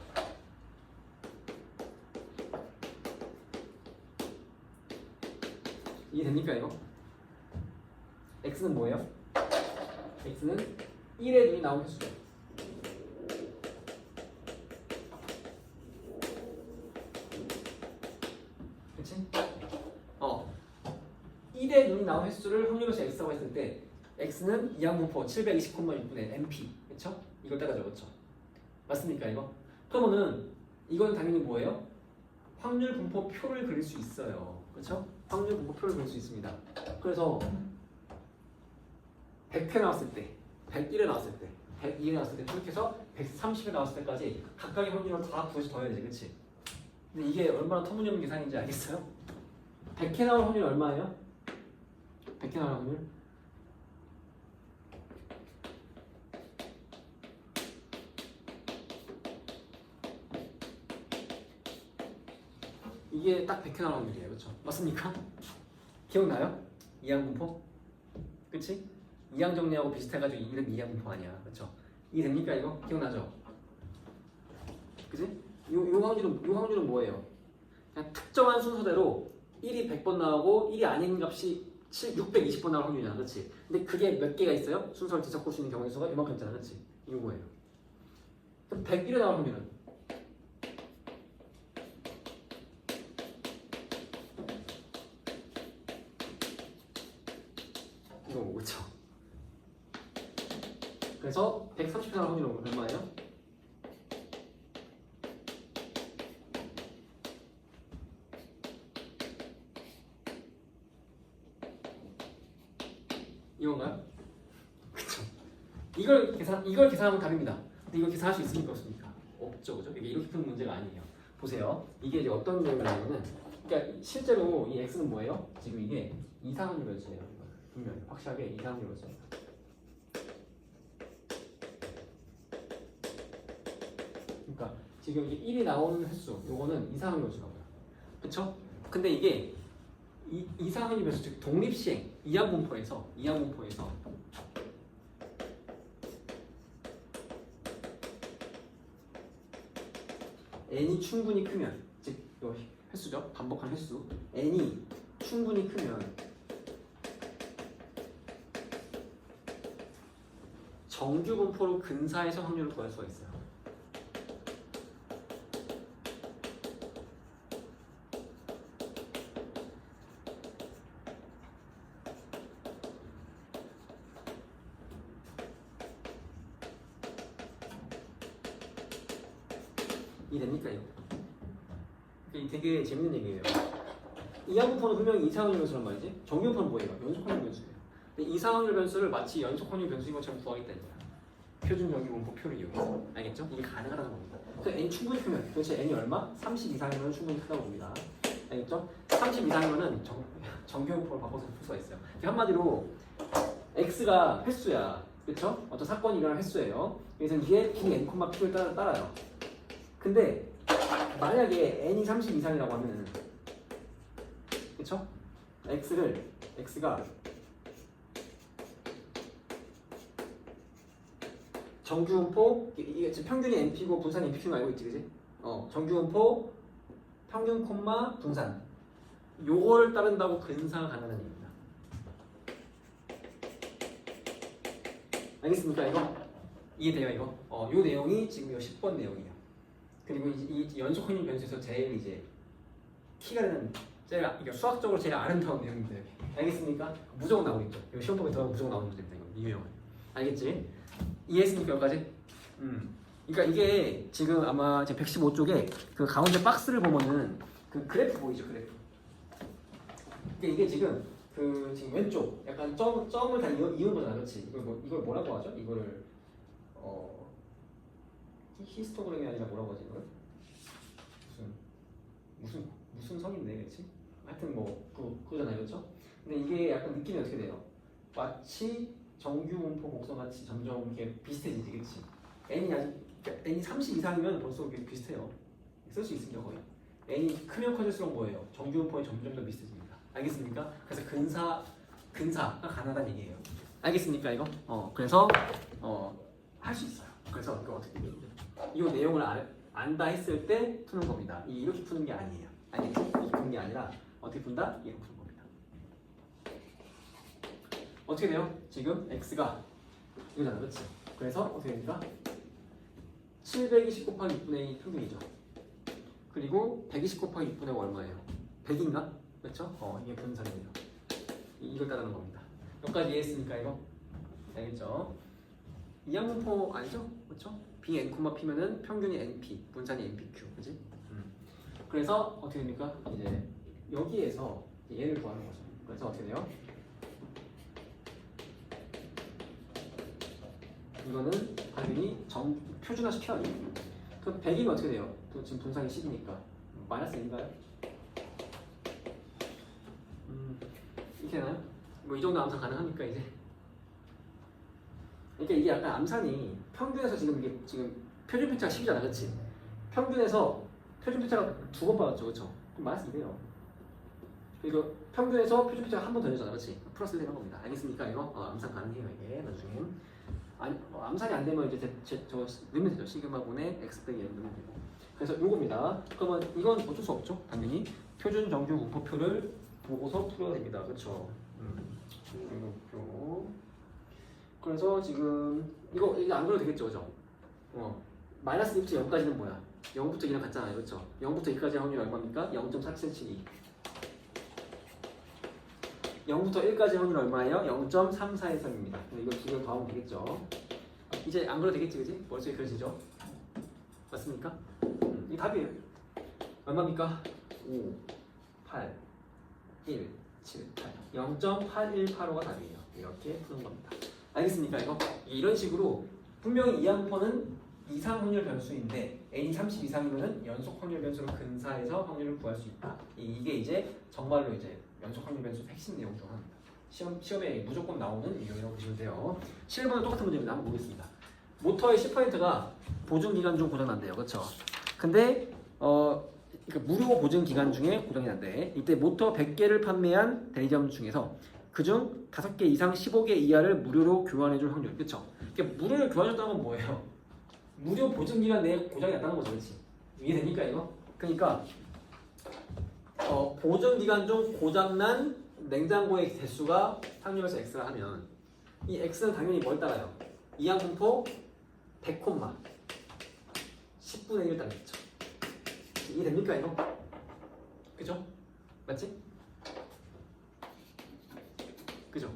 이해됩니까 이거? X는 뭐예요? X는 1에 눈이 나오는 횟수죠. 그치? 1에 눈이 나온 횟수를 확률에서 X라고 했을 때 X는 이항분포 720,6분의 MP. 그쵸? 이걸 따라 적었죠. 맞습니까 이거? 그러면은 이건 당연히 뭐예요? 확률 분포표를 그릴 수 있어요. 그쵸? 확률 분포표를 그릴 수 있습니다. 그래서 100회 나왔을 때, 101에 나왔을 때, 102에 나왔을 때 이렇게 해서 130에 나왔을 때까지 각각의 확률을 다 구해서 더해야지. 그치? 근데 이게 얼마나 터무니없는 계산인지 알겠어요? 100회 나올 확률이 얼마예요? 100회 나올 확률? 이게 딱 100회 나올 확률이에요. 그렇죠? 맞습니까? 기억나요? 이항분포? 그치? 이항 정리하고 비슷해가지고 이름 이항분포 아니야. 그렇죠? 이해 됩니까 이거? 기억나죠? 그치? 요 확률은 뭐예요? 그냥 특정한 순서대로 1이 100번 나오고 1이 아닌 값이 620번 나올 확률이잖아. 그렇지? 근데 그게 몇 개가 있어요? 순서를 뒤섞을 수 있는 경우의 수가 이만큼 있잖아. 그렇지? 이거 뭐예요? 그럼 101에 나올 확률은? 이거 그렇죠? 그래서 130회 나올 확률은 얼마예요? 이건가요? 그쵸. 이걸 계산하면 답입니다. 근데 이걸 계산할 수 있습니까 없습니까? 없죠, 그죠? 이게 이렇게 푸는 문제가 아니에요. 보세요. 이게 이제 어떤 내용이냐면은, 그러니까 실제로 이 x는 뭐예요? 지금 이게 이상한 변수예요. 분명히 확실하게 이상한 변수예요. 그러니까 지금 이게 1이 나오는 횟수, 요거는 이상한 변수라고요. 그쵸? 근데 이게 이상한 변수, 즉 독립시행, 이항분포에서 n이 충분히 크면, 즉 요 횟수죠, 반복한 횟수, n이 충분히 크면 정규 분포로 근사해서 확률을 구할 수가 있어요. 이해됩니까 이거? 이게 되게 재밌는 얘기예요. 이항분포는 분명히 이상확률 변수란 말이지. 정규분포는 뭐예요? 연속확률 변수예요. 근데 이상확률 변수를 마치 연속확률 변수인 것처럼 구하겠다는 거야. 표준 정규분포 표를 이용해서. 알겠죠? 이게 가능하다는 겁니다. 그래서 n 충분히 크면 도대체 n이 얼마? 30 이상이면 충분히 크다고 봅니다. 알겠죠? 30 이상이면은 정규분포를 바꿔서 풀 수가 있어요. 한마디로 x가 횟수야. 그렇죠? 어떤 사건이 일어난 횟수예요. 그래서 이게 b n, p를 따라요. 근데 만약에 n이 30 이상이라고 하면은, 그쵸? x가 정규분포, 이게 지금 평균이 np고 분산이 np인 거 알고 있지, 그지? 정규분포, 평균 콤마 분산, 요거를 따른다고 근사가 가능한 얘기입니다. 알겠습니까 이거? 이해돼요 이거? 요 내용이 지금 요 10번 내용이에요. 그리고 이 연속 확률 변수에서 제일 이제 키가 되는, 제일 이게 수학적으로 제일 아름다운 내용입니다. 여기. 알겠습니까? 무조건 나오겠죠. 이거 시험 보면 들어가면 무조건 나오는 문제입니다. 이거 이 내용은. 알겠지? 이해했습니까 여기까지? 그러니까 이게 지금 아마 제 115쪽에 그 가운데 박스를 보면은 그 그래프 보이죠, 그래프. 이게 지금 그 지금 왼쪽 약간 점을 다 이은 거잖아, 그렇지? 이걸 뭐라고 하죠? 이거를 히스토그램이 아니라 뭐라고 하지 이걸? 무슨 선인데, 그렇지? 하여튼 그거잖아요, 그렇죠? 근데 이게 약간 느낌이 어떻게 돼요? 마치 정규 분포 곡선 같이 점점 이렇게 비슷해지지, 그렇지? n이 30 이상이면 벌써 이게 비슷해요. 쓸 수 있습니다, 거의. n이 크면 커질수록 뭐예요? 정규 분포에 점점 더 비슷해집니다. 알겠습니까? 그래서 근사가 가능하다는 얘기예요. 알겠습니까, 이거? 그래서 할 수 있어요. 그래서 이거 어떻게 돼요? 이 내용을 안다 했을 때 푸는 겁니다. 이렇게 푸는 게 아니에요. 알겠지? 이렇게 푸는 게 아니라 어떻게 푼다? 이렇게 푸는 겁니다. 어떻게 돼요? 지금 x가 이거잖아, 그렇지? 그래서 어떻게 됩니까? 720 곱하기 6분의 2 평균이죠. 그리고 120 곱하기 6분의 5 얼마예요? 100인가? 그렇죠? 이게 분산이에요. 이걸 따르는 겁니다. 여기까지 이해했으니까 이거? 알겠죠? 이항분포 아니죠? 그렇죠? bn, p면은 평균이 np, 분산이 npq, 그지? 그래서 어떻게 됩니까? 이제 여기에서 얘를 구하는 거죠. 그래서 어떻게 돼요? 이거는 당연히 표준화 시켜야 돼요. 그럼 100이면 어떻게 돼요? 또 지금 분산이 10이니까 마이너스 1인가요? 이렇게 되나요? 이 정도 암산 가능합니까 이제? 그러니까 이게 약간 암산이 평균에서 이게 지금 표준 편차가 10이잖아, 그렇지? 평균에서 표준 편차가 2번 받았죠, 그렇죠? 그럼 마이너스 2네요. 그리고 평균에서 표준 편차가 한 번 더 내잖아, 그렇지? 플러스 되는 겁니다. 알겠습니까 이거? 암산 가능해요 이게 나중에. 아니, 암산이 안 되면 이제 저 넣으면 되죠. 시그마분의 x 빼기 1 넣으면 되고. 그래서 요겁니다. 그러면 이건 어쩔 수 없죠. 당연히 표준 정규 분포표를 보고서 풀어야 됩니다. 그렇죠? 분포표. 그래서 지금 이거 이제 안 그래도 되겠죠, 그죠? 마이너스 2부터 0까지는 뭐야? 0부터 2랑 같잖아요, 그렇죠? 0부터 2까지 확률이 얼마입니까? 0.472. 0부터 1까지 확률 얼마예요? 0.343입니다. 이거 두 개 더하면 되겠죠. 이제 안 그래도 되겠지, 그지? 머릿속에 그려지죠? 맞습니까? 이 답이에요. 얼마입니까? 5, 8, 1, 0.8185가 답이에요. 이렇게 푸는 겁니다. 알겠습니까? 이거 이런 식으로 분명히 이 항포는 이상 확률 변수인데 n이 30 이상이면은 연속 확률 변수로 근사해서 확률을 구할 수 있다. 이게 이제 정말로 이제 연속 확률 변수 핵심 내용 중 하나입니다. 시험에 무조건 나오는 유형이라고 보시면 돼요. 실무는 똑같은 문제입니다. 한번 보겠습니다. 모터의 10%가 보증 기간 중 고장 난대요. 그렇죠? 근데 그러니까 무료 보증 기간 중에 고장이 난대. 이때 모터 100개를 판매한 대리점 중에서 그중 5개 이상 15개 이하를 무료로 교환해 줄 확률. 그렇죠? 그러니까 무료로 교환해 줬다는 건 뭐예요? 무료 보증 기간 내에 고장이 났다는 거죠. 그렇지? 이해됩니까 이거? 그러니까 보증 기간 중 고장난 냉장고의 개수가 상용에서 x라 하면 이 x는 당연히 뭘 따라요? 이항분포 100콤마 10분의 1 따르겠죠. 이해됩니까 이거? 그죠? 맞지? 그죠?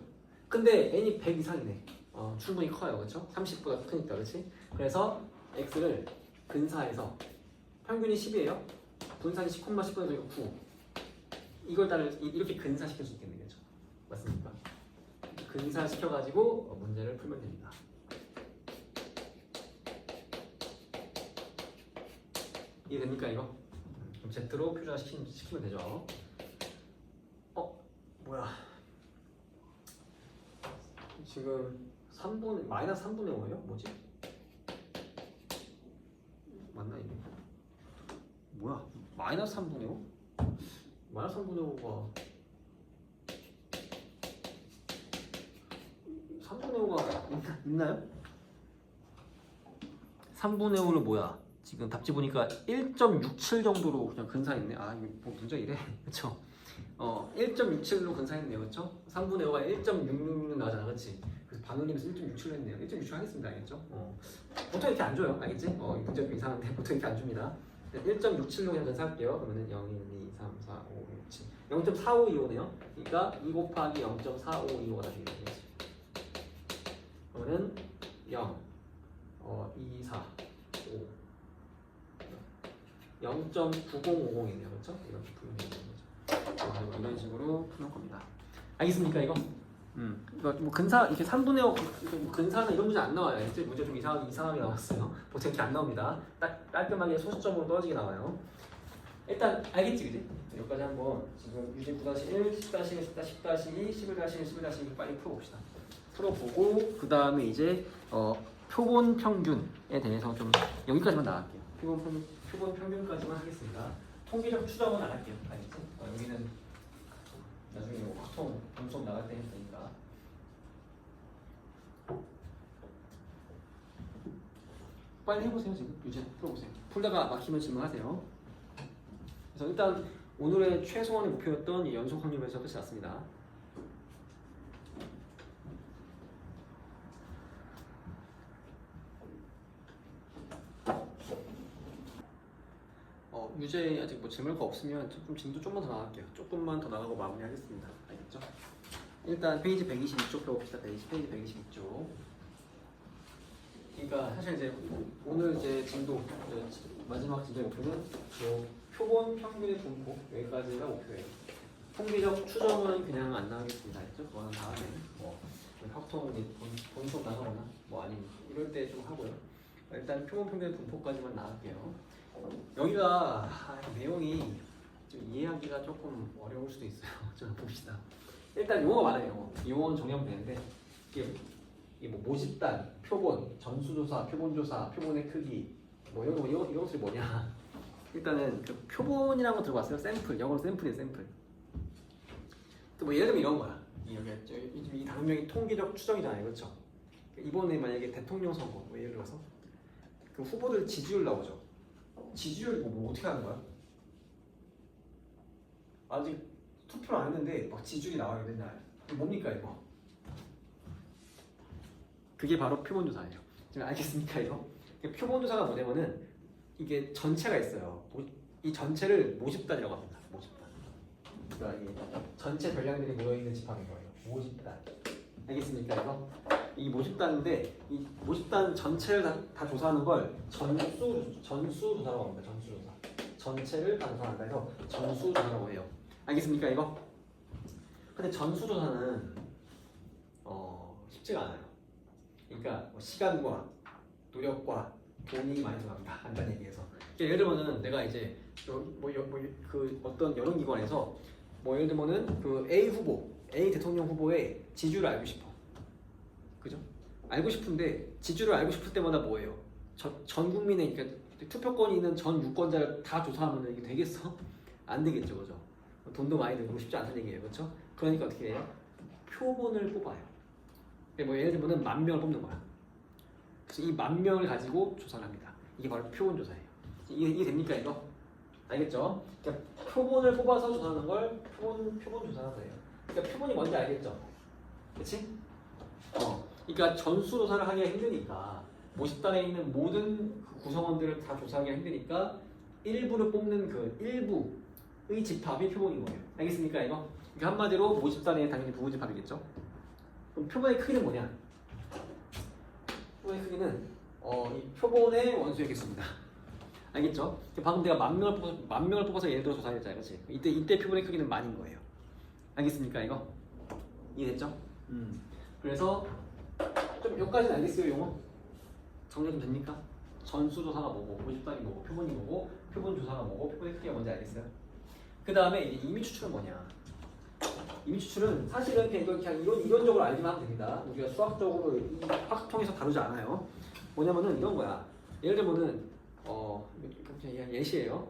근데 n이 100 이상이네. 충분히 커요. 그렇죠? 30보다 크니까. 그렇지? 그래서 x를 근사해서 평균이 10이에요. 분산이 10콤마 10분의 9. 이걸 따라 이렇게 근사시킬 수 있겠네. 그렇죠? 맞습니까? 근사시켜가지고 문제를 풀면 됩니다. 이해됩니까 이거? 그럼 Z로 표준화시키면 되죠. 뭐야? 지금 3분 마이너스 3분의 5예요? 뭐지? 맞나 이게? 뭐야? 마이너스 3분의 5? 마이너스 3분의 5가 3분의 5가 있나요? 3분의 5는 뭐야? 지금 답지 보니까 1.67 정도로 그냥 근사했네. 아 이거 뭐 문제 이래? 그쵸? 1.67로 근사했네요. 그쵸? 3분의 5가 1.66 나오잖아. 그치? 그래서 반올림에서 1.67로 했네요. 1.67 하겠습니다. 알겠죠? 보통 이렇게 안 줘요. 알겠지? 이 문제 좀 이상한데 보통 이렇게 안 줍니다. 1.67로 그냥 근사할게요. 그러면은 0, 1, 2, 3, 4, 5, 6, 7 0.4525네요. 그러니까 2 곱하기 0.4525가 답이 되겠지. 그러면은 0, 2, 4, 5 0.9050이네요. 그렇죠? 이렇게 풀면 되는 거죠. 이런 식으로 푸는 겁니다. 알겠습니까 이거? 이거 뭐 근사 이렇게 3분의 5 근사는 이런 문제 안 나와요. 이제 문제 좀 이상하게 나왔어요. 보통 이렇게 안 나옵니다. 딱 깔끔하게 소수점으로 떨어지게 나와요. 일단 알겠지, 그지? 여기까지 한번 지금 유제 9-1, 10-1, 10-2, 11-1, 11-2 빨리 풀어봅시다. 풀어보고 그 다음에 이제 표본 평균에 대해서 좀 여기까지만 나갈게요. 표본 평균까지만 하겠습니다. 통계적 추정은 안 할게요. 알겠지? 여기는 나중에 보통 분석 나갈 때 했으니까. 빨리 해보세요. 지금 유제 풀어보세요. 풀다가 막히면 질문하세요. 그래서 일단 오늘의 최소한의 목표였던 이 연속 확률에서 끝이 났습니다. 유제 아직 뭐 질문가 없으면 좀 진도 좀만 더 나갈게요. 조금만 더 나가고 마무리하겠습니다. 알겠죠? 일단 페이지 122쪽 펴봅시다. 페이지 122쪽. 그러니까 사실 이제 오늘 이제 진도 마지막 진도의 목표는 표본 평균의 분포 여기까지가 목표예요. 통계적 추정은 그냥 안 나가겠습니다. 알겠죠? 그거는 다음에 뭐 확통 본속 나가거나 뭐 아니면 이럴 때 좀 하고요. 일단 표본 평균의 분포까지만 나갈게요. 여기가 내용이 좀 이해하기가 조금 어려울 수도 있어요. 좀 봅시다. 일단 용어가 많아요. 용어는 정리하면 되는데 이게 뭐 모집단, 표본, 전수조사, 표본조사, 표본의 크기 뭐 이런 것들이 뭐냐? 일단은 그 표본이라는 거 들어봤어요. 샘플, 영어로 샘플이에요. 샘플. 또 뭐 예를 들면 이런 거야. 이 당명이 통계적 추정이잖아요, 그렇죠? 이번에 만약에 대통령 선거, 뭐 예를 들어서 그 후보들 지지율 나오죠. 지지율 뭐 어떻게 하는 거야? 아직 투표를 안 했는데 막 지지율이 나와요 맨날. 뭡니까 이거? 그게 바로 표본조사예요. 지금 알겠습니까 이거? 표본조사가 뭐냐면은 이게 전체가 있어요. 이 전체를 모집단이라고 합니다. 모집단. 그러니까 이게 전체 전량들이 모여있는 집합인 거예요. 모집단. 알겠습니까 이거? 이 모집단인데 이 모집단 전체를 다 조사하는 걸 전수조사라고 합니다. 전수조사. 전체를 다 조사한다 해서 전수조사라고 해요. 알겠습니까 이거? 근데 전수조사는 쉽지가 않아요. 그러니까 뭐 시간과 노력과 돈이 많이 들어갑니다. 간단히 얘기해서. 그러니까 예를 들면은 내가 이제 그 어떤 여론 기관에서 뭐 예를 들면은 그 A 대통령 후보의 지지율을 알고 싶어. 그죠? 알고 싶은데 지지율을 알고 싶을 때마다 뭐예요? 전 국민의 그러니까 투표권이 있는 전 유권자를 다 조사하면 이게 되겠어? 안 되겠죠, 그죠? 돈도 많이 들고 쉽지 않은 얘기예요, 그렇죠? 그러니까 어떻게 해요? 표본을 뽑아요. 뭐 예를 들면은 10,000명을 뽑는 거야. 그래서 이 10,000명을 가지고 조사를 합니다. 이게 바로 표본 조사예요. 이게 됩니까 이거? 알겠죠? 그러니까 표본을 뽑아서 조사하는 걸 표본 조사라고 해요. 그러니까 표본이 뭔지 알겠죠? 그렇지? 그러니까 전수 조사를 하기가 힘드니까 모집단에 있는 모든 그 구성원들을 다 조사하기가 힘드니까 일부를 뽑는 그 일부의 집합이 표본인 거예요. 알겠습니까 이거? 그러니까 한마디로 모집단에 당연히 부분집합이겠죠? 그럼 표본의 크기는 뭐냐? 표본의 크기는 이 표본의 원소의 개수입니다. 알겠죠? 방금 내가 10,000명을 뽑아서 예를 들어 조사했잖아요, 그렇지? 이때 표본의 크기는 만인 거예요. 알겠습니까 이거? 이해됐죠? 그래서 좀 여기까지는 알겠어요, 용어? 정리 좀 됩니까? 전수조사가 뭐고, 모집단이 뭐고, 표본이 뭐고, 표본조사가 뭐고, 표본의 크기가 뭔지 알겠어요? 그 다음에 이제 임의 추출은 뭐냐? 임의 추출은 사실은 그냥 이론적으로 알기만 하면 됩니다. 우리가 수학적으로 이 학통에서 다루지 않아요. 뭐냐면은 이런 거야. 예를 들면은 그냥 예시예요.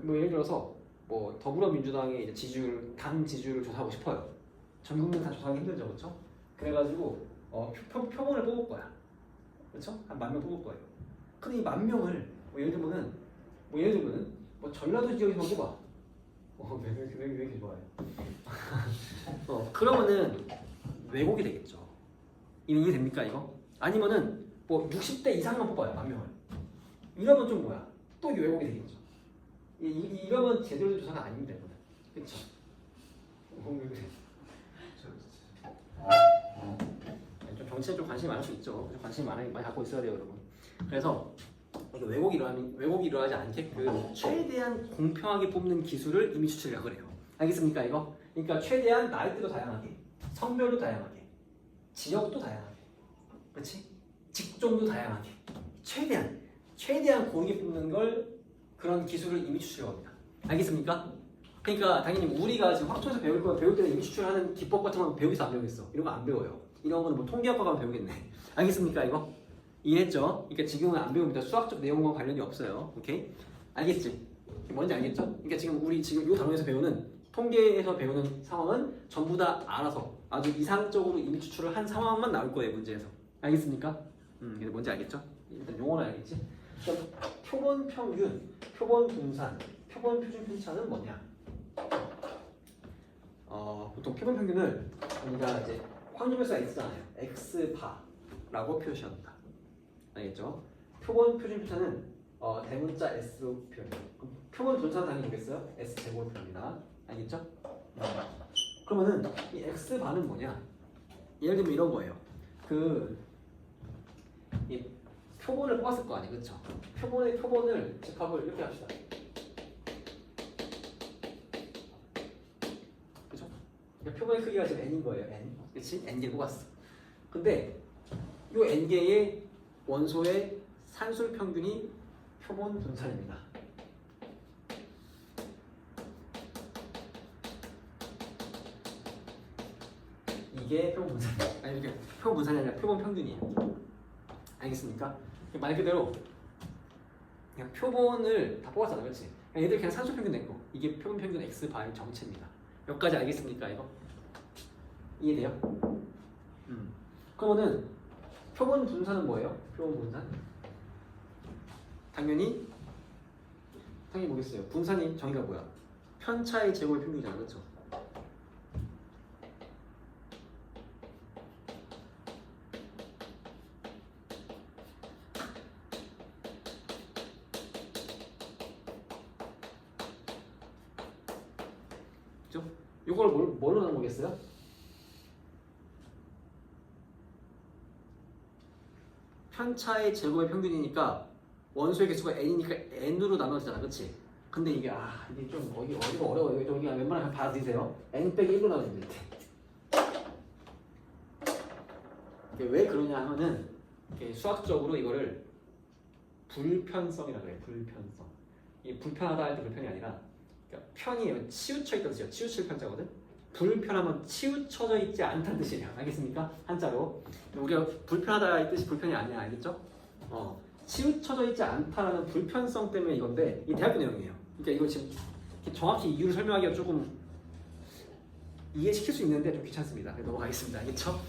뭐 예를 들어서 뭐 더불어민주당의 이제 당 지지율을 조사하고 싶어요. 전 국민 다 조사하기 힘들죠, 그렇죠? 그래가지고 표본을 뽑을 거야. 그렇죠? 한 10,000명 뽑을 거예요. 근데 이 10,000명을 뭐 예를 들면은 전라도 지역에서 뽑아. 왜 이렇게 좋아해? 그러면은 왜곡이 되겠죠. 이게 됩니까 이거? 아니면은 뭐 60대 이상만 뽑아요 10,000명을. 이러면 좀 뭐야? 또 이게 왜곡이 되겠죠. 이러면 제대로 된 조사가 아닙니다 이거는. 그렇죠? 좀 정치에 좀 관심이 많을 수 있죠. 관심 많이 갖고 있어야 돼요, 여러분. 그래서 왜곡이 일어나지 않게끔 최대한 공평하게 뽑는 기술을 임의 추출이라고 그래요. 알겠습니까 이거? 그러니까 최대한 나이대도 다양하게, 성별도 다양하게, 지역도 다양하게, 그렇지? 직종도 다양하게, 최대한 고르게 뽑는 걸 그런 기술을 임의 추출이라고 합니다. 알겠습니까? 그러니까 당연히 우리가 지금 학교에서 배울 때는 임의 추출하는 기법 같은 건 배우겠어 안 배우겠어? 이런 거 안 배워요. 이런 거는 뭐 통계학과 가면 배우겠네. 알겠습니까 이거? 이해했죠? 그러니까 지금은 안 배웁니다. 수학적 내용과 관련이 없어요. 오케이? 알겠지? 뭔지 알겠죠? 그러니까 우리 이 단원에서 배우는 통계에서 배우는 상황은 전부 다 알아서 아주 이상적으로 임의 추출을 한 상황만 나올 거예요, 문제에서. 알겠습니까? 근데 뭔지 알겠죠? 일단 용어는 알겠지? 그럼 표본 평균, 표본 분산, 표본 표준 편차는 뭐냐? 보통 표본 평균을 우리가 이제 확률별수가 X잖아요. X바라고 표시합니다. 알겠죠? 표본 표준 편차는 대문자 S로 표현해요. 표본 분산 당연히 보겠어요? S제곱으로 표현합니다. 알겠죠? 그러면은 이 X바는 뭐냐? 예를 들면 이런 거예요. 이 표본을 뽑았을 거 아니에요, 그렇죠? 표본을 집합을 이렇게 합시다. 그렇죠? 그러니까 표본의 크기가 지금 n인 거예요, n. 그렇지? n 개를 뽑았어. 근데 이 n 개의 원소의 산술 평균이 표본 분산입니다. 이게 표본 분산. 아니 이게 표본 분산이 아니라 표본 평균이에요. 알겠습니까? 말 그대로 그냥 표본을 다 뽑았잖아, 그렇지? 얘들 그냥 산술 평균 낸 거. 이게 표본 평균 x 바의 정체입니다. 여기까지 알겠습니까, 이거? 이해돼요? 그러면은 표본 분산은 뭐예요? 표본 분산? 당연히 뭐겠어요? 분산이 정의가 뭐야? 편차의 제곱의 평균이잖아, 그렇죠? 그죠? 이걸 뭘로 나눈 거겠어요? 편차의 제곱의 평균이니까 원소의 개수가 n이니까 n으로 나눠지잖아, 그렇지? 근데 이게 이게 좀 어디가 어려워요. 이게 좀 이게 웬만하면 받아들이세요. n 빼기 1로 나오는데 이게 왜 그러냐 하면은 이게 수학적으로 이거를 불편성이라고 해요. 불편성. 이게 불편하다 할 때 불편이 아니라 그러니까 편이 치우쳐 있다는 뜻이에요. 치우칠 편자거든. 불편하면 치우쳐져 있지 않다는 뜻이에요. 알겠습니까? 한자로. 우리가 불편하다 이 뜻이 불편이 아니야. 알겠죠? 치우쳐져 있지 않다라는 불편성 때문에 이건데 이게 대학교 내용이에요. 그러니까 이거 지금 정확히 이유를 설명하기가 조금 이해시킬 수 있는데 좀 귀찮습니다. 넘어가겠습니다. 알겠죠?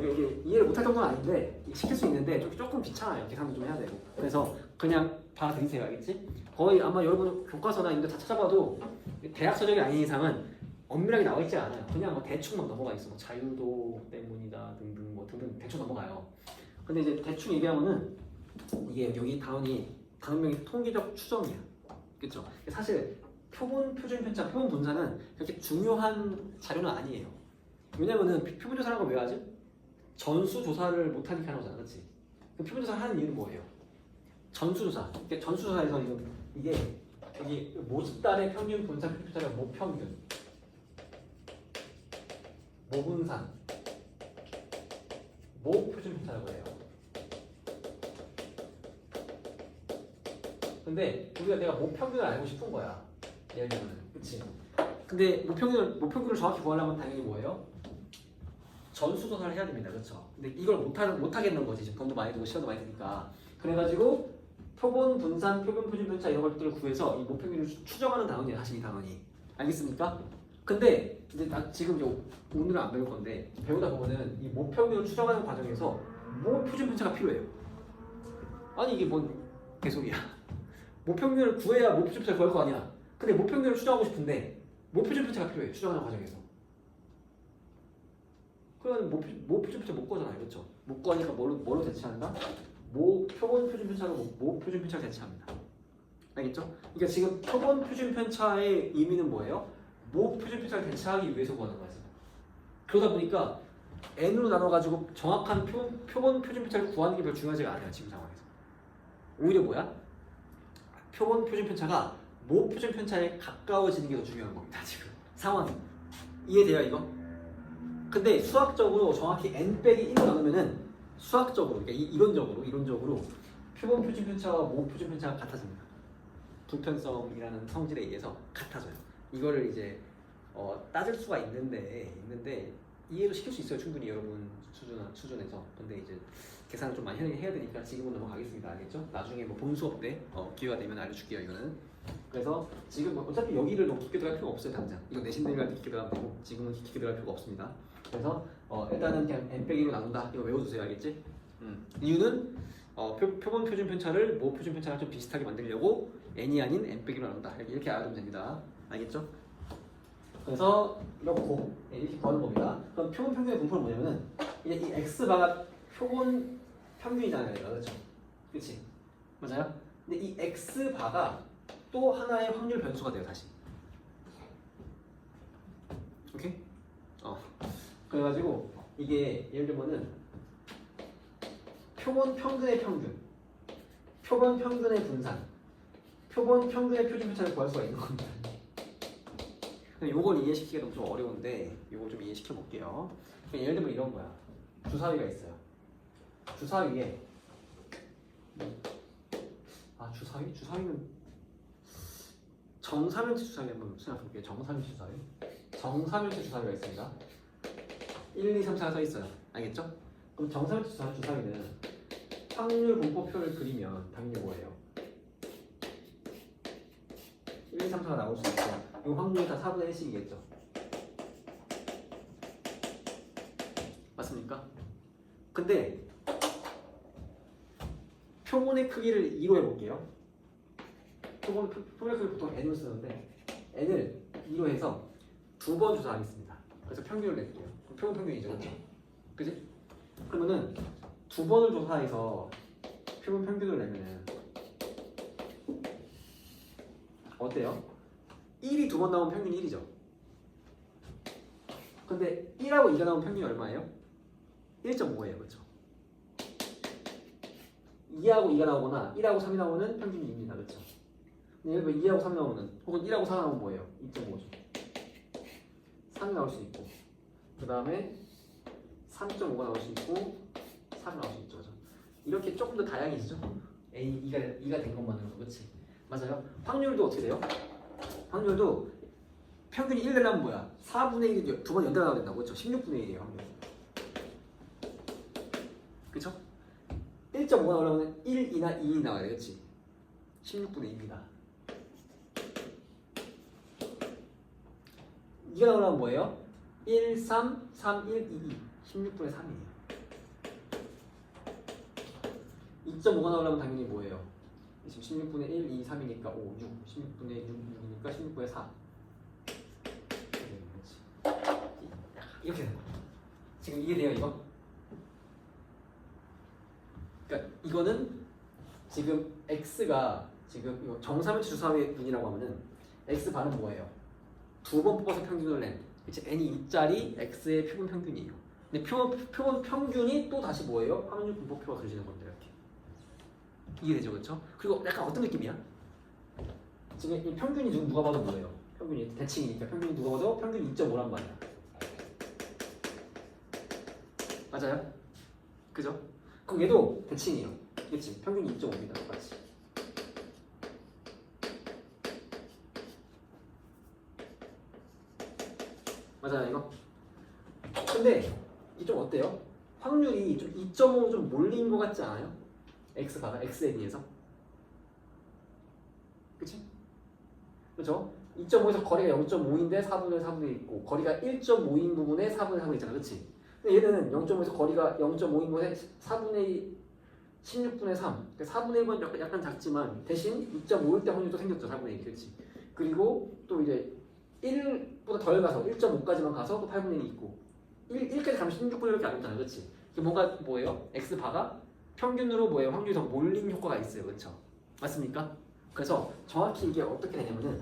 이게 이해를 못할 정도는 아닌데 시킬 수 있는데 조금 귀찮아요. 계산도 좀 해야 되고. 그래서 그냥 받아들이세요. 알겠지? 거의 아마 여러분 교과서나 이런 데 다 찾아봐도 대학 서적이 아닌 이상은 엄밀하게 나와 있지 않아요. 그냥 뭐 대충 막 넘어가 있어. 뭐 자유도 때문이다 등등 뭐 등등 대충 넘어가요. 근데 이제 대충 얘기하면은 이게 여기 단원명이 통계적 추정이야. 그렇죠? 사실 표본 표준 편차, 표본 분사는 그렇게 중요한 자료는 아니에요. 왜냐면은 표본 조사라는 걸 왜 하지? 전수 조사를 못 하니까 하는 거잖아, 그렇지? 그 표본 조사를 하는 이유는 뭐예요? 전수 조사. 그러니까 전수 조사에서 이게 여기 모집단의 평균 분산 표준 편차가 모평균, 모분산, 모표준 편차라고 해요. 근데 내가 모평균을 알고 싶은 거야. 예를 들면, 그렇지? 근데 모평균을 정확히 구하려면 당연히 뭐예요? 전수 조사를 해야 됩니다, 그렇죠? 근데 이걸 못 하겠는 거지. 지금 돈도 많이 들고 시간도 많이 드니까. 그래가지고 표본 분산, 표본 표준 편차 이런 것들을 구해서 이 모평균을 추정하는 단원이에요, 사실 이 단원이. 알겠습니까? 근데 이제 지금 오늘은 안 배울 건데 배우다 보면은 이 모평균을 추정하는 과정에서 모표준 편차가 필요해요. 아니 이게 뭔 개소리야? 모평균을 구해야 모표준 편차를 구할 거 아니야. 근데 모평균을 추정하고 싶은데 모표준 편차가 필요해. 추정하는 과정에서. 그러면 모표준 편차 못 구하잖아요. 그렇죠? 못 구하니까 뭐로 대체한다? 표본 표준 편차로 모표준 편차를 대체합니다. 알겠죠? 그러니까 지금 표본 표준 편차의 의미는 뭐예요? 모표준 편차를 대체하기 위해서 구하는 거예요. 그러다 보니까 n으로 나눠가지고 정확한 표본 표준 편차를 구하는 게 별로 중요하지가 않아요. 지금 상황에서. 오히려 뭐야? 표본 표준 편차가 모 표준 편차에 가까워지는 게 더 중요한 겁니다. 지금 상황이 이해돼요 이거? 근데 수학적으로 정확히 n 빼기 1로 나누면은 수학적으로 그러니까 이론적으로 표본 표준 편차와 모 표준 편차가 같아집니다. 불편성이라는 성질에 의해서 같아져요. 이거를 이제 따질 수가 있는데 이해도 시킬 수 있어요. 충분히 여러분 수준에서. 근데 이제 계산을 좀 많이 해야 되니까 지금은 넘어가겠습니다. 알겠죠? 나중에 뭐 본 수업 때 기회가 되면 알려줄게요. 이거는. 그래서 지금 어차피 여기를 너무 깊게 들어갈 필요가 없어요. 당장 이거 내신 내일 갈 때 깊게 들어가면 되고 지금은 깊게 들어갈 필요가 없습니다. 그래서 일단은 그냥 n 빼기로 나눈다. 이거 외워두세요. 알겠지? 이유는 표본 표준 편차를 모 표준 편차랑 좀 비슷하게 만들려고 n이 아닌 n 빼기로 나눈다. 이렇게 알아두면 됩니다. 알겠죠? 그래서 이렇게 구하는 겁니다. 그럼 표본 평균의 분포는 뭐냐면은 이제 이 x바가 표본 평균이잖아요. 그렇죠? 그렇지? 맞아요? 근데 이 x바가 또 하나의 확률 변수가 돼요. 다시. 오케이? 그래가지고 이게 예를 들면은 표본 평균의 평균, 표본 평균의 분산, 표본 평균의 표준 편차를 구할 수가 있는 겁니다. 요걸 이해시키기가 좀 어려운데 요걸 좀 이해시켜 볼게요. 예를 들면 이런 거야. 주사위가 있어요. 주사위에 주사위는 정사면체 주사위 한번 생각해 볼게요. 정사면체 주사위가 있습니다. 1, 2, 3, 4가 써 있어요. 알겠죠? 그럼 정사면체 주사위는 확률 분포표를 그리면 당연히 뭐예요? 1, 2, 3, 4가 나올 수 있고 이 확률이 다 4분의 1씩이겠죠. 맞습니까? 근데 표본의 크기를 2로 해볼게요. 표본의 크기를 보통 n으로 쓰는데 n을 2로 해서 2번 조사하겠습니다. 그래서 평균을 낼게요. 표본 평균이죠. 그렇죠? 그지? 그러면은 2번을 조사해서 표본 평균을 내면은 어때요? 1이 2번 나오면 평균이 1이죠. 근데 1하고 2가 나오면 평균이 얼마예요? 1.5예요. 그렇죠? 2하고 2가 나오거나 1하고 3이 나오는 평균이 2입니다. 그렇죠? 예를 들어 2하고 3 나오면 혹은 1하고 4 나오면 뭐예요? 2.5죠. 3이 나올 수 있고 그 다음에 3.5가 나올 수 있고 4가 나올 수 있죠. 그죠? 이렇게 조금 더 다양해지죠. A, 2가 된 것만으로도 그렇지? 맞아요. 확률도 어떻게 돼요? 확률도 평균이 1 되려면 뭐야? 4분의 1이 두 번 연달아 나와야 된다고. 그렇죠? 16분의 1이에요. 확률. 그쵸? 1.5가 나오려면 1, 2나 2이 나와야 되겠지? 16분의 2입니다. 2가 나오려면 뭐예요? 1, 3, 3, 1, 2, 2 16분의 3이에요. 2.5가 나오려면 당연히 뭐예요? 지금 16분의 1, 2, 3이니까 5, 6 16분의 6, 6이니까 16분의 4 이렇게 되는 거예요. 지금 이해돼요 이거? 그러니까 이거는 지금 x가 지금 이거 정사면체 주사위의 분이라고 하면은 x 반은 뭐예요? 두 번 뽑아서 평균을 낸 그치? n이 2짜리 x의 표본 평균이에요. 근데 표본 평균이 또 다시 뭐예요? 확률 분포표가 그려지는 건데 이렇게 이해되죠, 그렇죠? 그리고 약간 어떤 느낌이야? 지금 이 평균이 누가 봐도 뭐예요? 평균이 대칭이니까 평균이 누가 봐도 평균이 2.5란 말이야. 맞아요? 그죠? 그럼 얘도 대칭이에요. 그치? 평균이 2.5입니다. 똑같이. 맞아요, 이거? 근데 이게 좀 어때요? 확률이 좀 2.5 좀 몰린 것 같지 않아요? x가 x에 비해서. 그치? 그죠? 2.5에서 거리가 0.5인데 4분의 4분의 있고 거리가 1.5인 부분에 4분의 4분의 있잖아. 그치? 근데 얘는 0.5에서 거리가 0.5인 부분에 4분의 16분의 3 그러니까 4분의 1은 약간 작지만 대신 2.5일 때 확률도 생겼죠. 4분의 1 그렇지? 그리고 또 이제 1보다 덜 가서 1.5까지만 가서 또 8분의 1이 있고 1까지 가면 16분의 1밖에 안 됐잖아. 그렇지? 이게 뭔가 뭐예요? x바가 평균으로 뭐예요? 확률이 더 몰린 효과가 있어요. 그렇죠? 맞습니까? 그래서 정확히 이게 어떻게 되냐면은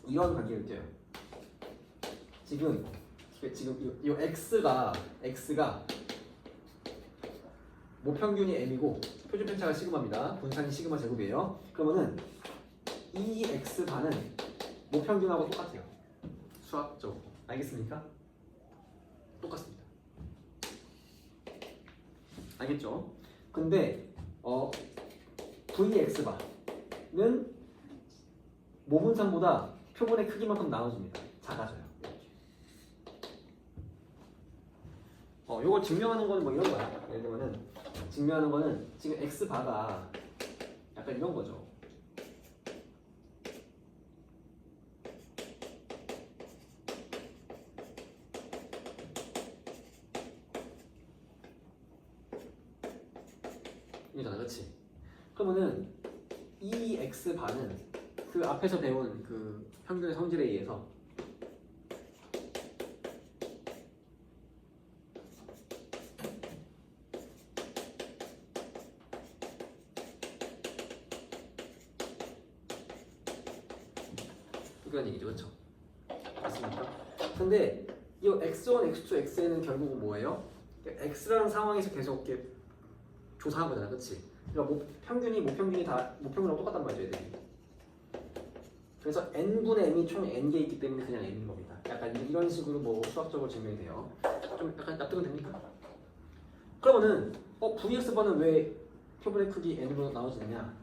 이런 관계를 띄어요. 지금 이 x가 모평균이 m이고 표준 편차가 시그마입니다. 분산이 시그마 제곱이에요. 그러면은 이 x반은 모평균하고 똑같아요. 수학적으로. 알겠습니까? 똑같습니다. 알겠죠? 근데 vx바는 모분산보다 표본의 크기만큼 나눠집니다. 작아져요. 요걸 증명하는 거는 뭐 이런 거야. 예를 들면은 증명하는 거는 지금 x바가 약간 이런 거죠. 이거잖아, 그렇지? 그러면은 이 x바는 그 앞에서 배운 그 평균의 성질에 의해서 그런 얘기죠, 그렇죠? 맞습니까? 근데 이 x1, x2, xn은 결국은 뭐예요? x라는 상황에서 계속 이렇게 조사한 거잖아, 그렇지? 그러니까 모평균이 다 모평균하고 똑같단 말이죠, 얘들이. 그래서 n분의 m이 총 n개 있기 때문에 그냥 n인 겁니다. 약간 이런 식으로 뭐 수학적으로 증명이 돼요. 좀 약간 납득은 됩니까? 그러면은 vx번은 왜 표본의 크기 n으로 나눠지느냐?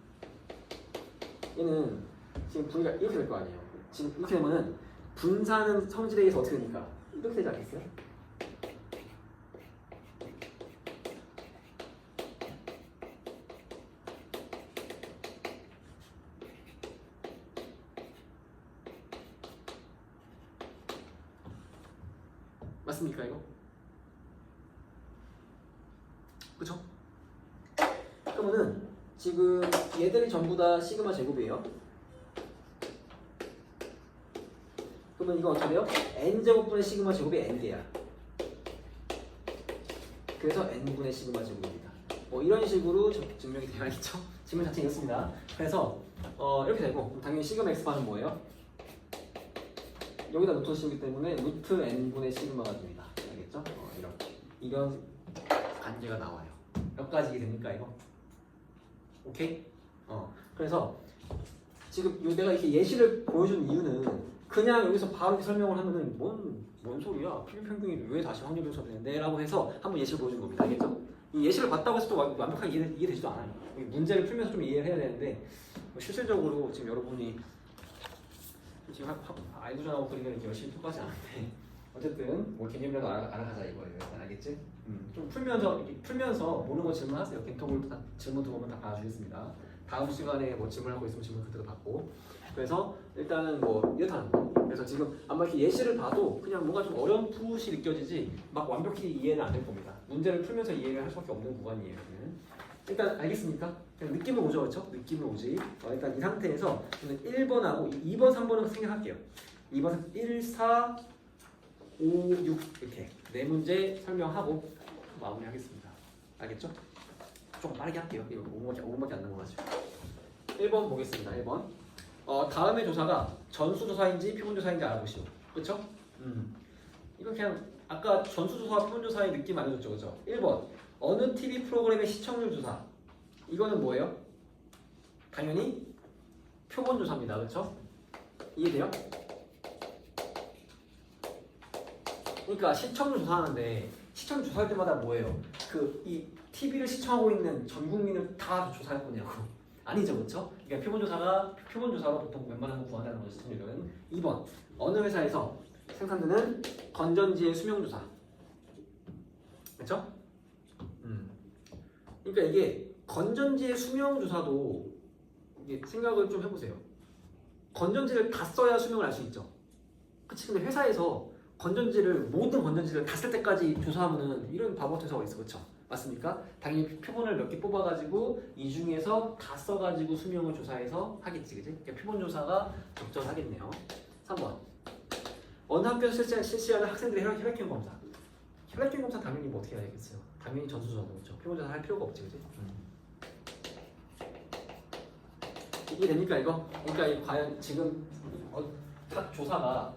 얘는 지금 v가 이렇게 될 거 아니에요. 지금 이렇게 되면은 분산은 성질에 의해서 어떻게 됩니까? 이렇게 되지 않겠어요? 맞습니까 이거? 그쵸? 그러면은 지금 얘들이 전부 다 시그마 제곱이에요. 그러면 이거 어떻게 돼요? n제곱분의 시그마 제곱이 n개야. 그래서 n분의 시그마 제곱입니다. 뭐 이런 식으로 증명이 되어야겠죠? 질문 자체는 이렇습니다. 그래서 이렇게 되고 당연히 시그마 x바는 뭐예요? 여기다 루트 씌우기 때문에 루트 n분의 시그마가 됩니다. 알겠죠? 이런 관계가 나와요. 몇 가지 됩니까 이거? 오케이? 그래서 지금 내가 이렇게 예시를 보여준 이유는 그냥 여기서 바로 이렇게 설명을 하면은 뭔 소리야? 필요평균이 왜 다시 확률 변수가 되는데? 라고 해서 한번 예시를 보여준 겁니다. 알겠죠? 이 예시를 봤다고 해서 또 완벽하게 이해되지도 않아요. 문제를 풀면서 좀 이해를 해야 되는데 실질적으로 지금 여러분이 지금 아이구전하고 그리기는 이렇게 열심히 똑같지 않은데 어쨌든 뭐 개념이라도 알아가자 이거예요. 일단 알겠지? 좀 풀면서 모르는 거 질문하세요. 겐톡을 질문 들어오면 다 봐주겠습니다. 다음 시간에 뭐 질문하고 있으면 질문 그대로 받고. 그래서 일단은 뭐 이렇다는 거. 그래서 지금 아마 이렇게 예시를 봐도 그냥 뭔가 좀 어렴풋이 느껴지지 막 완벽히 이해는 안 될 겁니다. 문제를 풀면서 이해를 할 수밖에 없는 구간이에요. 일단 알겠습니까? 그냥 느낌을 오죠, 그렇죠? 느낌을 오지. 일단 이 상태에서 저는 1번하고 2번, 3번은 생략할게요. 2번, 1, 4, 5, 6 이렇게 네 문제 설명하고 마무리하겠습니다. 알겠죠? 조금 빠르게 할게요. 이거 5분밖에 안 남아가지고. 1번 보겠습니다. 1번. 다음의 조사가 전수조사인지 표본조사인지 알아보시오. 그렇죠? 이건 그냥 아까 전수조사와 표본조사의 느낌 알려줬죠, 그렇죠? 1번. 어느 TV 프로그램의 시청률 조사. 이거는 뭐예요? 당연히 표본조사입니다. 그렇죠? 이해돼요? 그러니까 시청률 조사하는데 시청률 조사할 때마다 뭐예요? 이 TV를 시청하고 있는 전 국민을 다 조사할 거냐고. 아니죠, 그렇죠? 그러니까 표본조사로 보통 웬만한 거 구한다는 거죠, 시청률은. 2번. 어느 회사에서 생산되는 건전지의 수명조사. 그렇죠? 그러니까 이게 건전지의 수명조사도 이게 생각을 좀 해보세요. 건전지를 다 써야 수명을 알 수 있죠. 그치? 근데 회사에서 모든 건전지를 다 쓸 때까지 조사하면은 이런 바보 같은 회사가 있어, 그렇죠? 맞습니까? 당연히 표본을 몇 개 뽑아가지고 이 중에서 다 써가지고 수명을 조사해서 하겠지, 그지? 그러니까 표본 조사가 적절하겠네요. 3번. 어느 학교에서 실시하는 학생들의 혈액형 검사. 혈액형 검사 당연히 뭐 어떻게 해야겠어요? 당연히 전수조사도 그렇죠. 표본 조사 할 필요가 없지, 그지? 이게 됩니까 이거? 그러니까 과연 지금 각 조사가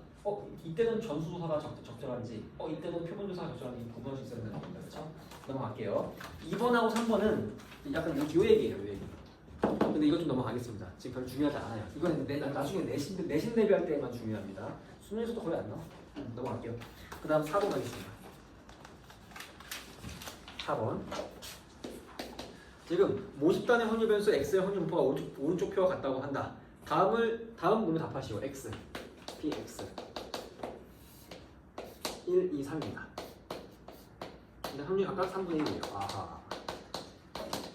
이때는 전수조사가 적절한지 이때는 표본조사가 적절한지 구분할 수 있어야 되는 겁니다. 그렇죠? 넘어갈게요. 2번하고 3번은 약간 요 얘기예요. 요 얘기. 근데 이거 좀 넘어가겠습니다. 지금 별로 중요하지 않아요. 이건 나중에 내신 대비할 때만 중요합니다. 수능에서도 거의 안 나와. 넘어갈게요. 그 다음 4번 가겠습니다. 4번. 지금 모집단의 확률 변수 x의 확률 분포가 오른쪽 표와 같다고 한다. 다음 문을 답하시오. x, px 1, 2, 3입니다. 근데 확률이 각각 3분의 1이에요. 아하.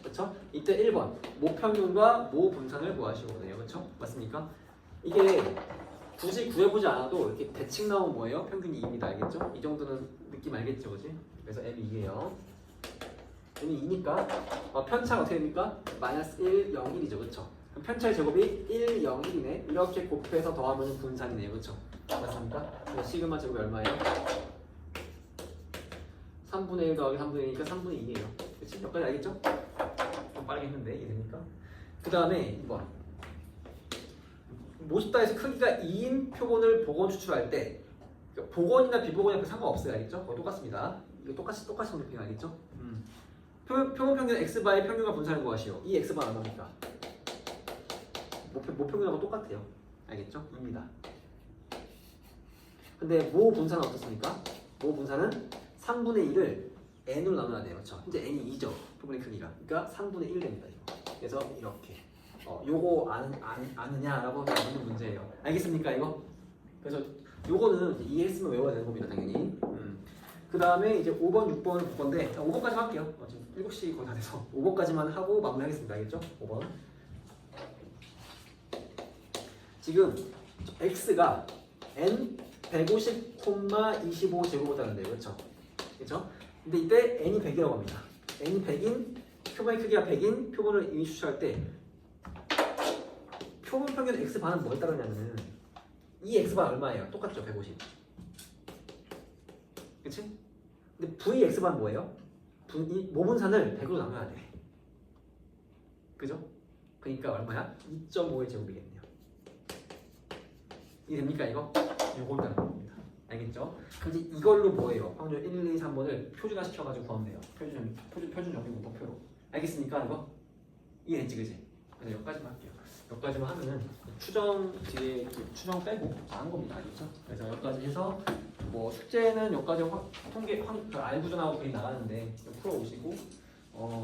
그렇죠? 이때 1번 모평균과 모분산을 구하시오네요. 그렇죠? 맞습니까? 이게 굳이 구해보지 않아도 이렇게 대칭 나오면 뭐예요? 평균이 2입니다. 알겠죠? 이 정도는 느낌 알겠죠? 그지? 그래서 m이 2예요. m이 2니까 편차가 어떻게 됩니까? 마이너스 1, 0, 1이죠. 그렇죠? 그럼 편차의 제곱이 1, 0, 1이네. 이렇게 곱해서 더하면 분산이네요. 그렇죠? 맞습니까? 그래서 시그마 제곱이 얼마예요? 3분의 1 더하기 3분의 1이니까 3분의 2예요. 그치? 몇 가지 알겠죠? 좀 빠르게 했는데 이해됩니까? 그 다음에 2번 모집단에서 크기가 2인 표본을 복원 추출할 때 복원이나 비복원이나 상관없어요. 알겠죠? 거의 똑같습니다. 이거 똑같이 성립해요. 알겠죠? 표본 평균 x바의 평균과 분산을 구하시오. 이 x바는 얼마입니까? 모평균하고 똑같아요. 알겠죠? 입니다. 근데 모 분산은 어떻습니까? 모 분산은 3분의 1을 n으로 나눠야 돼요. 그렇죠? 현재 n이 2죠. 표본의 크기가. 그러니까 3분의 1 됩니다. 이거. 그래서 이렇게. 요거 아느냐라고 하는 문제예요. 알겠습니까? 이거? 그래서 요거는 이해했으면 외워야 되는 겁니다. 당연히. 그 다음에 이제 5번, 6번을 볼 건데 5번까지 할게요. 지금 7시 거의 다 돼서 5번까지만 하고 마무리하겠습니다. 알겠죠? 5번. 지금 x가 n 150,25 제곱보다는데요. 그렇죠? 그렇죠? 근데 이때 n이 100이라고 합니다. n이 100인 표본의 크기가 100인 표본을 이미 추출할 때 표본 평균 x반은 뭐에 따르냐면은 이 x반 얼마예요? 똑같죠? 150. 그치? 근데 vx반 뭐예요? 모분산을 100으로 나눠야 돼. 그죠? 그러니까 얼마야? 2.5의 제곱이겠네요. 이해됩니까 이거? 요걸 따르는 겁니다. 알겠죠? 그럼 이제 이걸로 뭐예요? 확률 1, 2, 3번을 표준화 시켜가지고 구하면 돼요. 표준 정비 문법표로. 알겠습니까 이거? 이해됐지 그지? 그래서 여기까지만 할게요. 여기까지만 하면은 추정 뒤에 추정 빼고 다 한 겁니다. 알겠죠? 그래서 여기까지 해서 뭐 숙제는 여기까지 통계 알구전하고 그림 나가는데 좀 풀어오시고